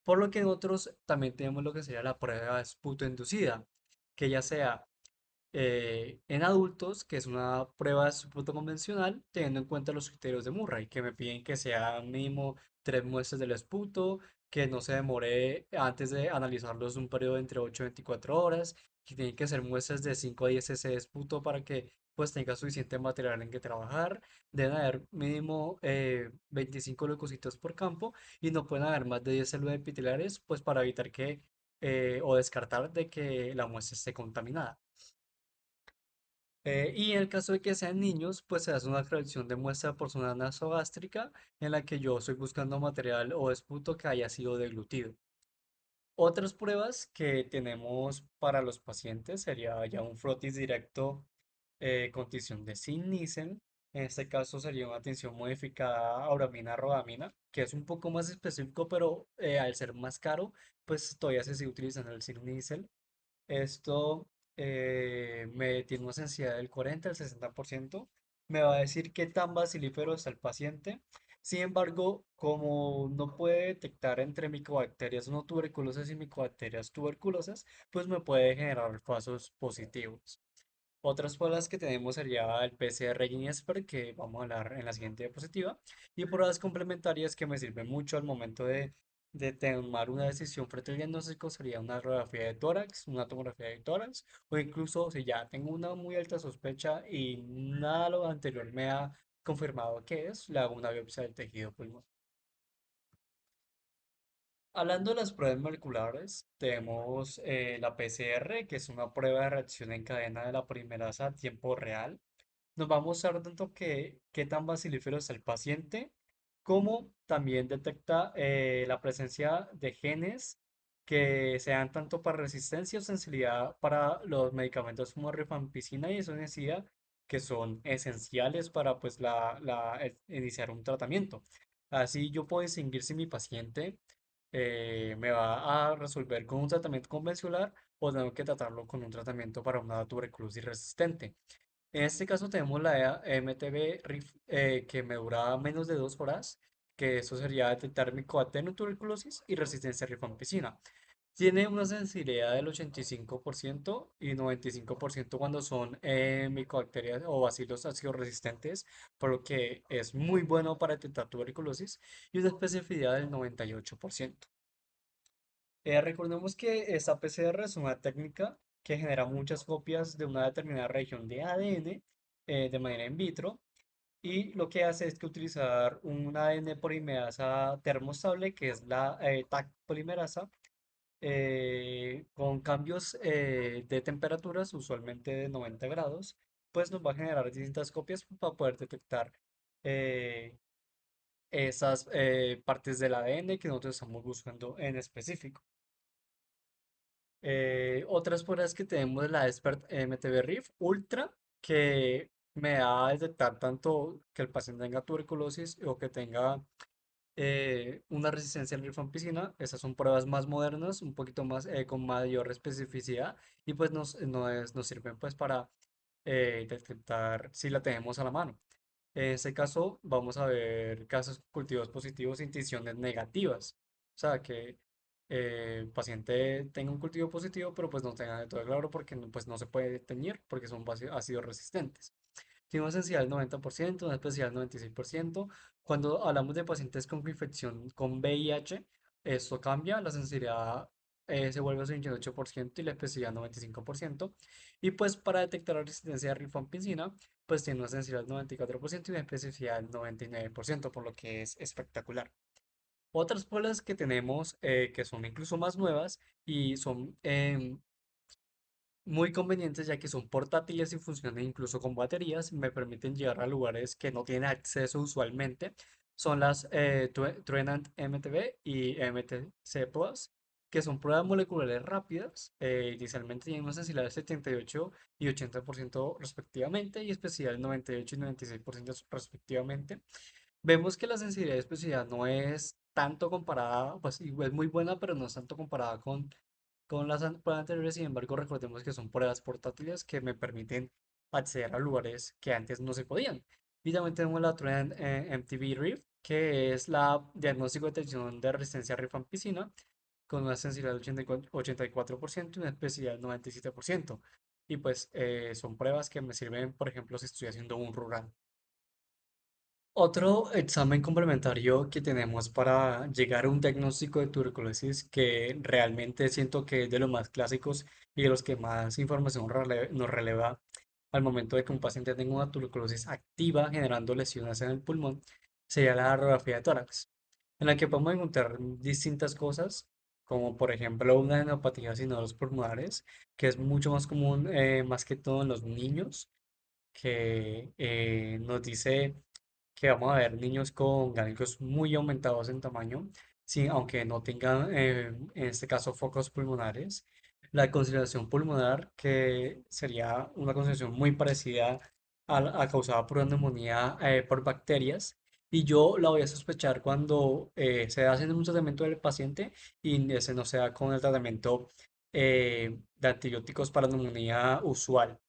Por lo que en otros también tenemos lo que sería la prueba inducida, que ya sea en adultos, que es una prueba convencional, teniendo en cuenta los criterios de Murray, que me piden que sea mínimo 3 muestras del esputo, que no se demore antes de analizarlos un periodo de entre 8 y 24 horas, que tienen que ser muestras de 5 a 10 cc de esputo para que pues tenga suficiente material en que trabajar, deben haber mínimo 25 leucocitos por campo y no pueden haber más de 10 células epiteliales, pues para evitar que o descartar de que la muestra esté contaminada. Y en el caso de que sean niños, pues se hace una colección de muestra por zona nasogástrica en la que yo estoy buscando material o esputo que haya sido deglutido. Otras pruebas que tenemos para los pacientes sería ya un frotis directo con tinción de Sin-Nielsen. En este caso sería una tinción modificada a auramina-rodamina, que es un poco más específico, pero al ser más caro, pues todavía se sigue utilizando el Sin-Nielsen. Esto me tiene una sensibilidad del 40 al 60%. Me va a decir qué tan bacilífero está el paciente. Sin embargo, como no puede detectar entre micobacterias no tuberculosas y micobacterias tuberculosas, pues me puede generar falsos positivos. Otras pruebas que tenemos sería el PCR Guinness-Barré, que vamos a hablar en la siguiente diapositiva, y pruebas complementarias que me sirven mucho al momento de tomar una decisión frente al diagnóstico sería una radiografía de tórax, una tomografía de tórax, o incluso si ya tengo una muy alta sospecha y nada de lo anterior me ha confirmado que es, le hago una biopsia del tejido pulmonar. Hablando de las pruebas moleculares, tenemos la PCR, que es una prueba de reacción en cadena de la polimerasa a tiempo real. Nos va a mostrar tanto qué tan bacilífero es el paciente, como también detecta la presencia de genes que sean tanto para resistencia o sensibilidad para los medicamentos como rifampicina y isoniazida, que son esenciales para pues iniciar un tratamiento. Así yo puedo distinguir si mi paciente me va a resolver con un tratamiento convencional o tengo que tratarlo con un tratamiento para una tuberculosis resistente. En este caso tenemos la MTB RIF, que me dura menos de 2 horas, que eso sería detectar micoactenotuberculosis y resistencia a rifampicina. Tiene una sensibilidad del 85% y 95% cuando son micobacterias o bacilos ácidos resistentes, por lo que es muy bueno para detectar tuberculosis y una especificidad del 98%. Recordemos que esta PCR es una técnica que genera muchas copias de una determinada región de ADN de manera in vitro y lo que hace es que utilizar un ADN polimerasa termostable que es la TAC polimerasa con cambios de temperaturas, usualmente de 90 grados, pues nos va a generar distintas copias para poder detectar eh, esas partes del ADN que nosotros estamos buscando en específico. Otras pruebas que tenemos de la Expert MTB RIF Ultra, que me da a detectar tanto que el paciente tenga tuberculosis o que tenga una resistencia al rifampicina. Esas son pruebas más modernas, un poquito más con mayor especificidad y pues nos sirven pues para detectar si la tenemos a la mano. En este caso vamos a ver casos cultivos positivos sin tinciones negativas. O sea, que el paciente tenga un cultivo positivo, pero pues no tenga de todo claro porque pues no se puede teñir porque son ácidos resistentes. Tiene una sensibilidad del 90%, una especialidad del 96%. Cuando hablamos de pacientes con infección con VIH, esto cambia, la sensibilidad se vuelve a 88% y la especialidad 95%. Y pues para detectar la resistencia a rifampicina, pues tiene una sensibilidad del 94% y una especificidad del 99%, por lo que es espectacular. Otras pruebas que tenemos que son incluso más nuevas y son muy convenientes ya que son portátiles y funcionan incluso con baterías, me permiten llegar a lugares que no tienen acceso usualmente. Son las Trenant MTB y MTC Plus, que son pruebas moleculares rápidas. Inicialmente tienen una sensibilidad del 78 y 80% respectivamente y especial del 98 y 96% respectivamente. Vemos que la sensibilidad y especificidad no es tanto comparada, pues es muy buena, pero no es tanto comparada con las pruebas anteriores. Sin embargo, recordemos que son pruebas portátiles que me permiten acceder a lugares que antes no se podían. Y también tenemos la otra MTV RIF, que es la diagnóstico de detección de resistencia a rifampicina, con una sensibilidad del 84% y una especificidad del 97%. Y pues son pruebas que me sirven, por ejemplo, si estoy haciendo un rural. Otro examen complementario que tenemos para llegar a un diagnóstico de tuberculosis que realmente siento que es de los más clásicos y de los que más información nos releva al momento de que un paciente tenga una tuberculosis activa generando lesiones en el pulmón sería la radiografía de tórax, en la que podemos encontrar distintas cosas, como por ejemplo una neuropatía sin nodos pulmonares, que es mucho más común más que todo en los niños, que nos dice que vamos a ver niños con ganglios muy aumentados en tamaño, sí, aunque no tengan, en este caso, focos pulmonares. La concentración pulmonar, que sería una concentración muy parecida a causada por una neumonía por bacterias. Y yo la voy a sospechar cuando se hace un tratamiento del paciente y ese no sea con el tratamiento de antibióticos para neumonía usual.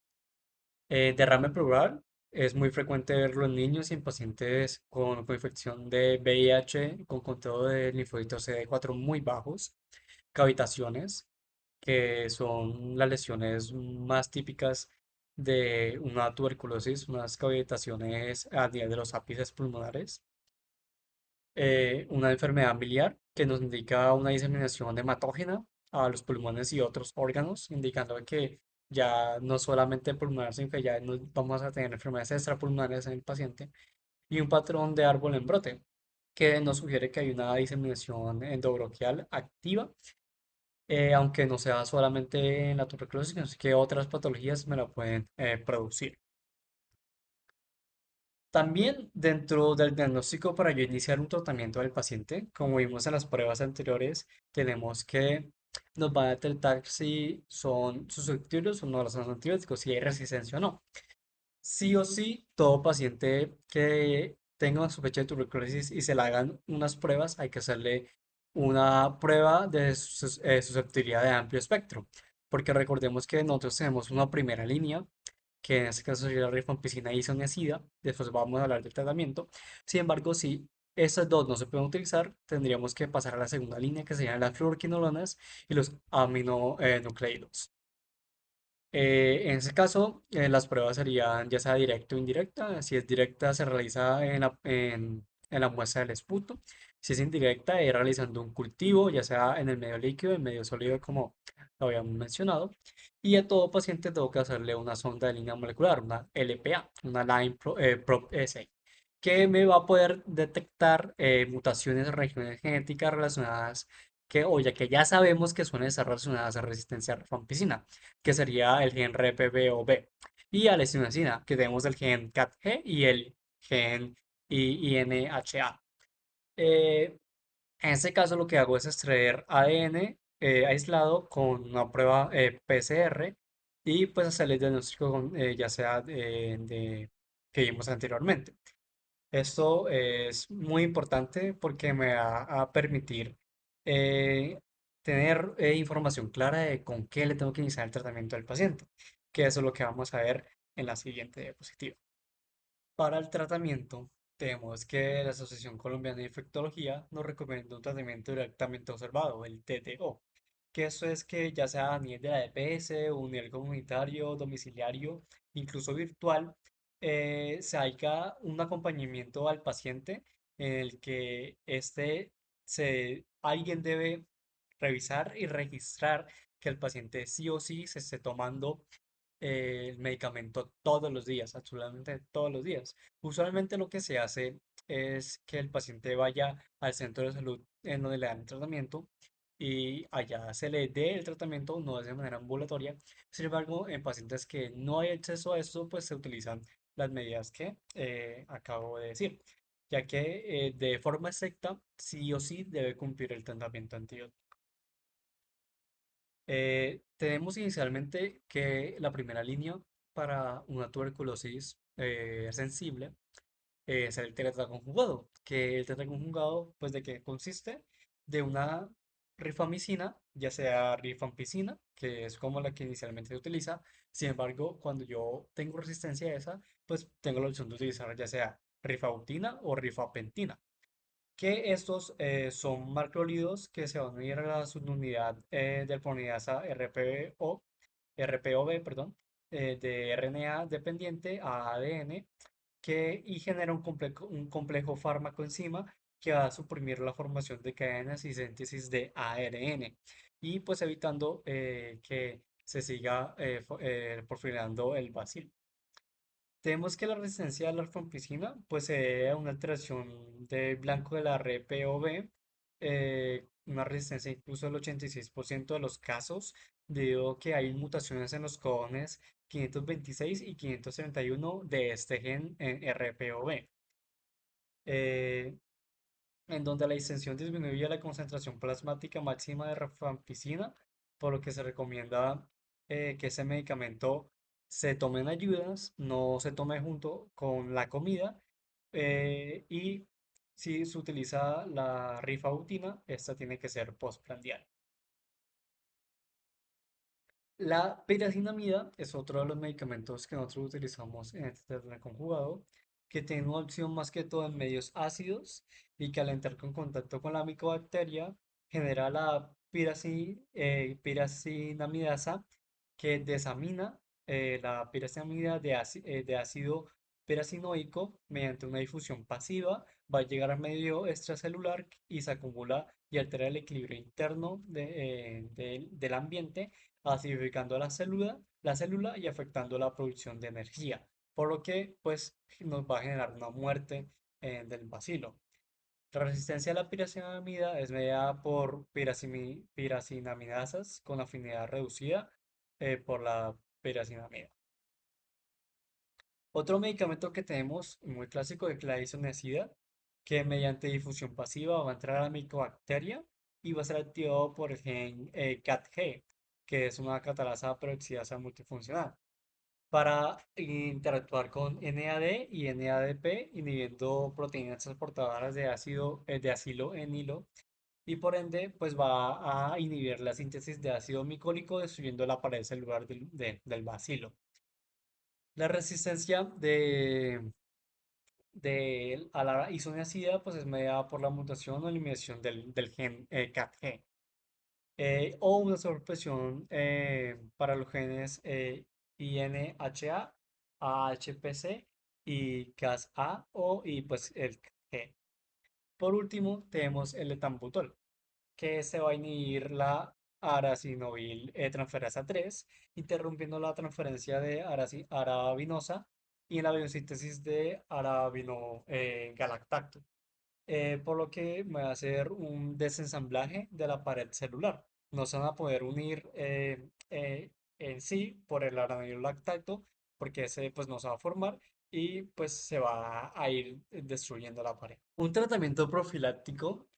Derrame pleural es muy frecuente verlo en niños y en pacientes con infección de VIH con conteo de linfocitos CD4 muy bajos. Cavitaciones, que son las lesiones más típicas de una tuberculosis, unas cavitaciones a nivel de los ápices pulmonares. Una enfermedad biliar que nos indica una diseminación hematógena a los pulmones y otros órganos, indicando que ya no solamente pulmonar, sino que ya vamos a tener enfermedades extrapulmonares en el paciente y un patrón de árbol en brote que nos sugiere que hay una diseminación endobronquial activa, aunque no sea solamente en la tuberculosis, sino que otras patologías me la pueden producir. También dentro del diagnóstico para yo iniciar un tratamiento del paciente, como vimos en las pruebas anteriores, tenemos que nos va a detectar si son susceptibles o no a los antibióticos, si hay resistencia o no. Sí o sí, todo paciente que tenga una sospecha de tuberculosis y se le hagan unas pruebas, hay que hacerle una prueba de susceptibilidad de amplio espectro, porque recordemos que nosotros tenemos una primera línea, que en este caso sería la rifampicina y isoniazida, después vamos a hablar del tratamiento. Sin embargo, si esas dos no se pueden utilizar, tendríamos que pasar a la segunda línea, que serían las fluoroquinolonas y los aminonucleídos. En ese caso, las pruebas serían ya sea directa o indirecta. Si es directa, se realiza en la muestra del esputo. Si es indirecta, es realizando un cultivo, ya sea en el medio líquido, en medio sólido, como lo habíamos mencionado. Y a todo paciente tengo que hacerle una sonda de línea molecular, una LPA, una Prop assay, que me va a poder detectar mutaciones en regiones genéticas relacionadas o ya que ya sabemos que suelen estar relacionadas a resistencia a rifampicina, que sería el gen RPBOB, y a la isoniazida, que tenemos el gen CATG y el gen INHA. Eh, en este caso lo que hago es extraer ADN aislado con una prueba PCR y pues hacerle el diagnóstico ya sea que vimos anteriormente. Esto es muy importante porque me va a permitir eh, tener información clara de con qué le tengo que iniciar el tratamiento al paciente, que eso es lo que vamos a ver en la siguiente diapositiva. Para el tratamiento, tenemos que la Asociación Colombiana de Infectología nos recomienda un tratamiento directamente observado, el TTO, que eso es que ya sea a nivel de la EPS, o a nivel comunitario, domiciliario, incluso virtual, se haga un acompañamiento al paciente en el que alguien debe revisar y registrar que el paciente sí o sí se esté tomando el medicamento todos los días, absolutamente todos los días. Usualmente lo que se hace es que el paciente vaya al centro de salud en donde le dan el tratamiento y allá se le dé el tratamiento, no es de manera ambulatoria. Sin embargo, en pacientes que no hay acceso a eso, pues se utilizan las medidas que acabo de decir, ya que de forma estricta, sí o sí debe cumplir el tratamiento antibiótico. Tenemos inicialmente que la primera línea para una tuberculosis sensible es el tetraconjugado, que el tetraconjugado, pues, ¿de qué consiste? De una rifamicina, ya sea rifampicina, que es como la que inicialmente se utiliza. Sin embargo, cuando yo tengo resistencia a esa, pues tengo la opción de utilizar ya sea rifautina o rifapentina, que estos son macrólidos que se van a unir a la subunidad de poliniasa RPOB, perdón, de RNA dependiente a ADN, y genera un complejo fármaco-enzima que va a suprimir la formación de cadenas y síntesis de ARN, y pues evitando que se siga porfirinando el bacilo. Tenemos que la resistencia a la rifampicina pues se debe a una alteración del blanco de la red POB, una resistencia incluso del 86% de los casos, debido a que hay mutaciones en los codones 526 y 531 de este gen en RPOB, en donde la distensión disminuye la concentración plasmática máxima de rifampicina, por lo que se recomienda que ese medicamento se tome en ayudas, no se tome junto con la comida, y si se utiliza la rifautina, esta tiene que ser postprandial. La piracinamida es otro de los medicamentos que nosotros utilizamos en este tratamiento conjugado, que tiene una opción más que todo en medios ácidos y que al entrar en contacto con la micobacteria genera la piracinamidasa, que desamina la piracinamida de ácido piracinoico mediante una difusión pasiva, va a llegar al medio extracelular y se acumula y altera el equilibrio interno del ambiente, acidificando la célula y afectando la producción de energía, por lo que pues nos va a generar una muerte del bacilo. La resistencia a la piracinamida es mediada por piracinaminasas con afinidad reducida por la piracinamida. Otro medicamento que tenemos muy clásico es la isoniazida, que mediante difusión pasiva va a entrar a la micobacteria y va a ser activado por el gen CATG, que es una catalasa peroxidasa multifuncional. para interactuar con NAD y NADP, inhibiendo proteínas transportadoras de acilo en hilo, y por ende, pues va a inhibir la síntesis de ácido micólico, destruyendo la pared celular del bacilo. La resistencia a la isoniazida pues es mediada por la mutación o eliminación del gen CATG, o una sobreexpresión para los genes INHA, AHPC y CAS-A y pues el G. Por último, tenemos el etambutol, que se va a inhibir la aracinobil transferasa 3, interrumpiendo la transferencia de arabinosa y la biosíntesis de arabino galactacto, por lo que me va a hacer un desensamblaje de la pared celular. No se van a poder unir en sí por el aramidino lactato, porque ese pues no se va a formar y pues se va a ir destruyendo la pared. Un tratamiento profiláctico,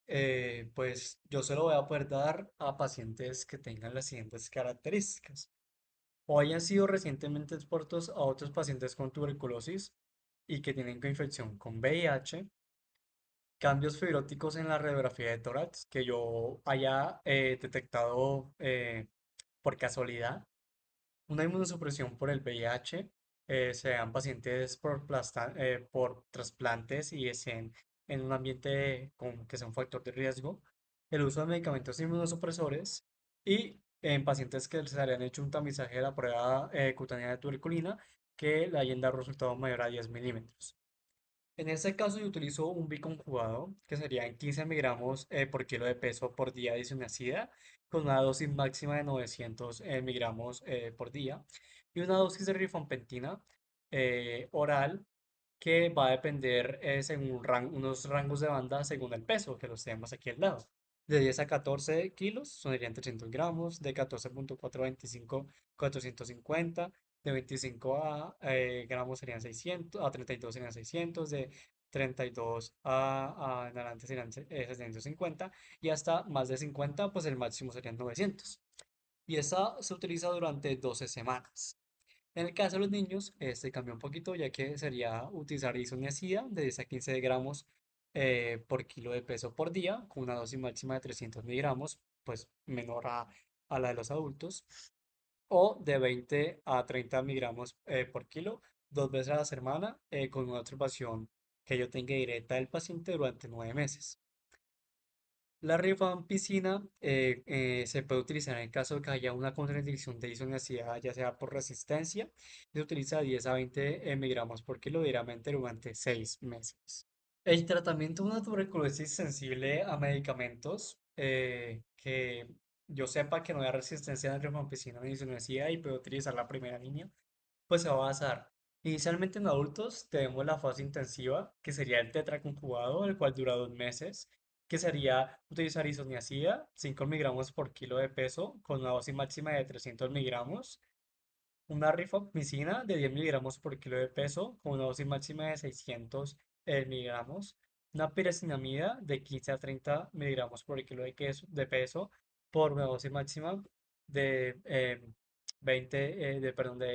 pues yo se lo voy a poder dar a pacientes que tengan las siguientes características: o hayan sido recientemente expuestos a otros pacientes con tuberculosis y que tienen infección con VIH, cambios fibróticos en la radiografía de tórax que yo haya detectado por casualidad, una inmunosupresión por el VIH, sean pacientes por trasplantes y estén en un ambiente que sea un factor de riesgo, el uso de medicamentos inmunosupresores y en pacientes que se hayan hecho un tamizaje de la prueba cutánea de tuberculina que le hayan dado resultado mayor a 10 milímetros. En este caso yo utilizo un biconjugado que sería en 15 miligramos por kilo de peso por día de isoniazida, con una dosis máxima de 900 miligramos por día, y una dosis de rifampicina oral, que va a depender según unos rangos de banda según el peso, que los tenemos aquí al lado. De 10 a 14 kilos serían 300 gramos, de 14,425 450, de 25 gramos serían 600, a 32 serían 600, de 32 en adelante serían 750, y hasta más de 50 pues el máximo serían 900. Y esa se utiliza durante 12 semanas. En el caso de los niños, este cambia un poquito, ya que sería utilizar isoniazida de 10 a 15 gramos por kilo de peso por día, con una dosis máxima de 300 miligramos, pues menor a la de los adultos, o de 20 a 30 miligramos por kilo, 2 veces a la semana, con una observación que yo tenga directa del paciente durante 9 meses. La rifampicina se puede utilizar en el caso de que haya una contraindicación de isoniazida, ya sea por resistencia. Se utiliza 10 a 20 miligramos por kilo diariamente durante 6 meses. El tratamiento de una tuberculosis sensible a medicamentos, que yo sepa que no hay resistencia a la rifampicina ni isoniazida y puedo utilizar la primera línea, pues se va a basar inicialmente en adultos. Tenemos la fase intensiva, que sería el tetraconjugado, el cual dura 2 meses, que sería utilizar isoniazida, 5 miligramos por kilo de peso, con una dosis máxima de 300 miligramos, una rifampicina de 10 miligramos por kilo de peso, con una dosis máxima de 600 miligramos, una piracinamida de 15 a 30 miligramos por kilo de peso, por una dosis máxima de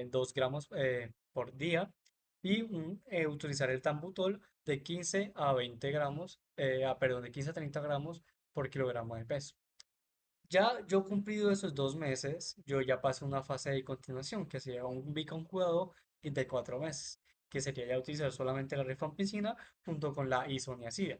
2 gramos por día, y utilizar el tambutol de 15 a 20 gramos, de 15 a 30 gramos por kilogramo de peso. Ya yo cumplido esos 2 meses, yo ya paso a una fase de continuación, que sería un biconjugado de 4 meses, que sería ya utilizar solamente la rifampicina junto con la isoniazida.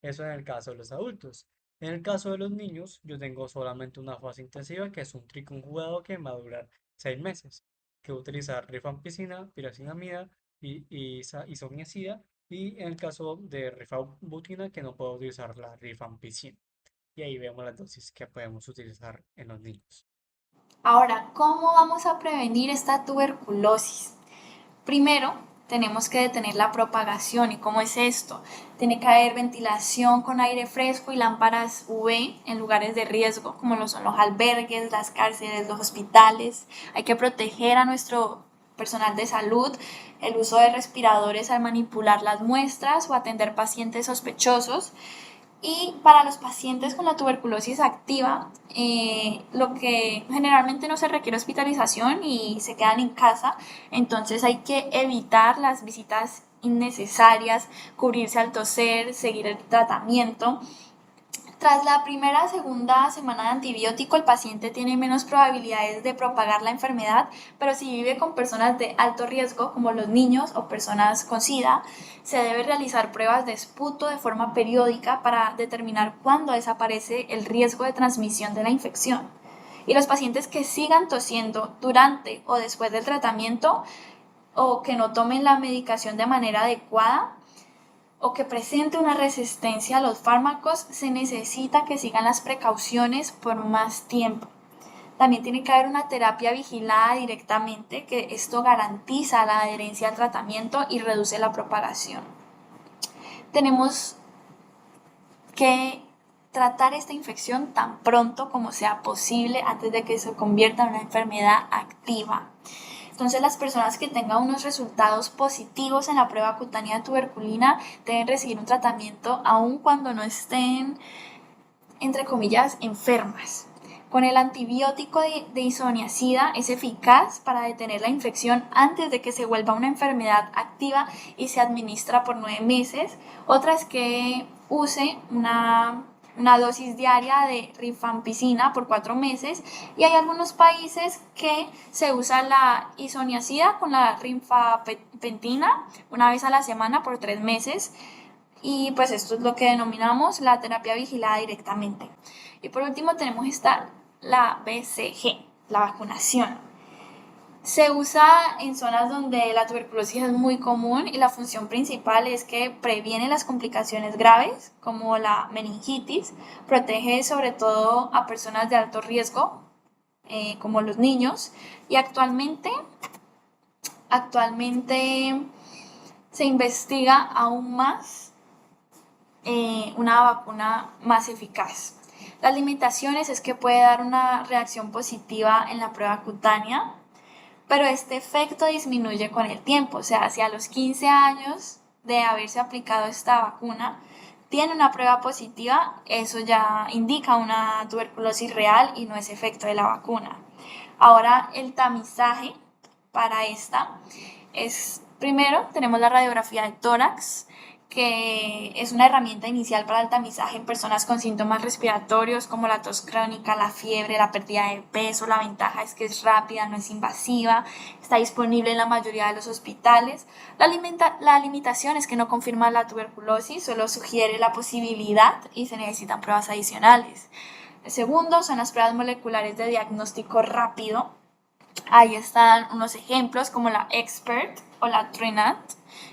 Eso en el caso de los adultos. En el caso de los niños, yo tengo solamente una fase intensiva, que es un triconjugado que va a durar 6 meses, que voy a utilizar rifampicina, piracinamida y isoniazida, y en el caso de rifabutina, que no puedo utilizar la rifampicina. Y ahí vemos las dosis que podemos utilizar en los niños. Ahora, ¿cómo vamos a prevenir esta tuberculosis? Primero, tenemos que detener la propagación. ¿Y cómo es esto? Tiene que haber ventilación con aire fresco y lámparas UV en lugares de riesgo, como lo son los albergues, las cárceles, los hospitales. Hay que proteger a nuestro personal de salud, el uso de respiradores al manipular las muestras o atender pacientes sospechosos. Y para los pacientes con la tuberculosis activa, lo que generalmente no se requiere hospitalización y se quedan en casa, entonces hay que evitar las visitas innecesarias, cubrirse al toser, seguir el tratamiento. Tras la primera o segunda semana de antibiótico, el paciente tiene menos probabilidades de propagar la enfermedad, pero si vive con personas de alto riesgo, como los niños o personas con SIDA, se debe realizar pruebas de esputo de forma periódica para determinar cuándo desaparece el riesgo de transmisión de la infección. Y los pacientes que sigan tosiendo durante o después del tratamiento o que no tomen la medicación de manera adecuada o que presente una resistencia a los fármacos, se necesita que sigan las precauciones por más tiempo. También tiene que haber una terapia vigilada directamente, que esto garantiza la adherencia al tratamiento y reduce la propagación. Tenemos que tratar esta infección tan pronto como sea posible antes de que se convierta en una enfermedad activa. Entonces, las personas que tengan unos resultados positivos en la prueba cutánea de tuberculina deben recibir un tratamiento aun cuando no estén, entre comillas, enfermas. Con el antibiótico de isoniazida es eficaz para detener la infección antes de que se vuelva una enfermedad activa y se administra por 9 meses. Otra es que use una dosis diaria de rifampicina por 4 meses, y hay algunos países que se usa la isoniazida con la rifampicina una vez a la semana por 3 meses, y pues esto es lo que denominamos la terapia vigilada directamente. Y por último tenemos la BCG, la vacunación. Se usa en zonas donde la tuberculosis es muy común y la función principal es que previene las complicaciones graves como la meningitis, protege sobre todo a personas de alto riesgo como los niños, y actualmente se investiga aún más una vacuna más eficaz. Las limitaciones es que puede dar una reacción positiva en la prueba cutánea, pero este efecto disminuye con el tiempo. O sea, si a los 15 años de haberse aplicado esta vacuna tiene una prueba positiva, eso ya indica una tuberculosis real y no es efecto de la vacuna. Ahora, el tamizaje para esta es, primero, tenemos la radiografía de tórax, que es una herramienta inicial para el tamizaje en personas con síntomas respiratorios como la tos crónica, la fiebre, la pérdida de peso. La ventaja es que es rápida, no es invasiva, está disponible en la mayoría de los hospitales. La limitación es que no confirma la tuberculosis, solo sugiere la posibilidad y se necesitan pruebas adicionales. El segundo son las pruebas moleculares de diagnóstico rápido. Ahí están unos ejemplos como la Expert o la TRINAT,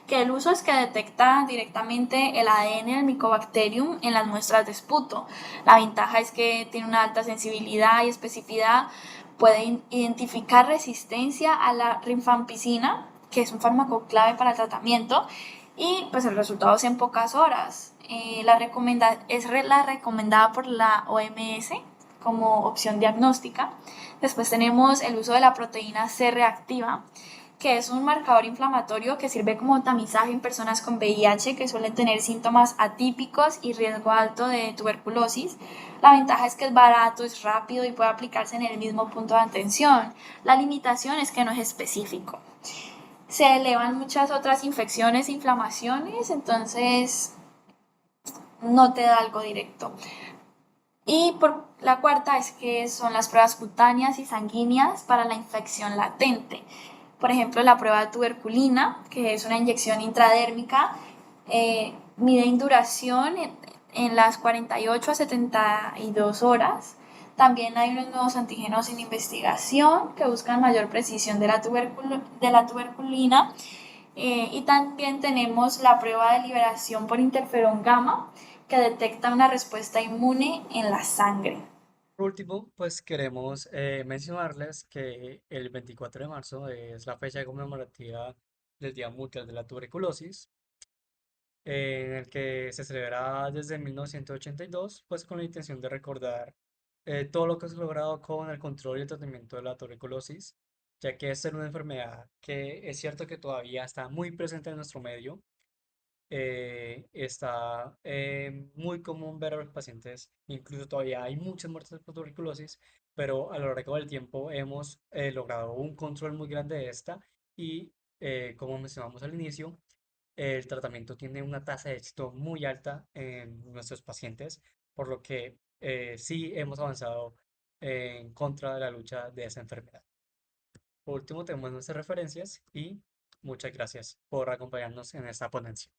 que el uso es que detecta directamente el ADN del Mycobacterium en las muestras de esputo. La ventaja es que tiene una alta sensibilidad y especificidad, puede identificar resistencia a la rifampicina, que es un fármaco clave para el tratamiento, y pues el resultado es en pocas horas. Es la recomendada por la OMS como opción diagnóstica. Después tenemos el uso de la proteína C reactiva, que es un marcador inflamatorio que sirve como tamizaje en personas con VIH que suelen tener síntomas atípicos y riesgo alto de tuberculosis. La ventaja es que es barato, es rápido y puede aplicarse en el mismo punto de atención. La limitación es que no es específico. Se elevan muchas otras infecciones e inflamaciones, entonces no te da algo directo. Y por la cuarta es que son las pruebas cutáneas y sanguíneas para la infección latente. Por ejemplo, la prueba de tuberculina, que es una inyección intradérmica, mide duración en las 48 a 72 horas. También hay unos nuevos antígenos en investigación que buscan mayor precisión de la tuberculina. Y también tenemos la prueba de liberación por interferón gamma, que detecta una respuesta inmune en la sangre. Por último, pues queremos mencionarles que el 24 de marzo es la fecha conmemorativa del Día Mundial de la Tuberculosis, en el que se celebra desde 1982, pues con la intención de recordar todo lo que se ha logrado con el control y el tratamiento de la tuberculosis, ya que esta es una enfermedad que es cierto que todavía está muy presente en nuestro medio, está muy común ver a los pacientes, incluso todavía hay muchas muertes por tuberculosis, pero a lo largo del tiempo hemos logrado un control muy grande de esta y, como mencionamos al inicio, el tratamiento tiene una tasa de éxito muy alta en nuestros pacientes, por lo que sí hemos avanzado en contra de la lucha de esa enfermedad. Por último, tenemos nuestras referencias y muchas gracias por acompañarnos en esta ponencia.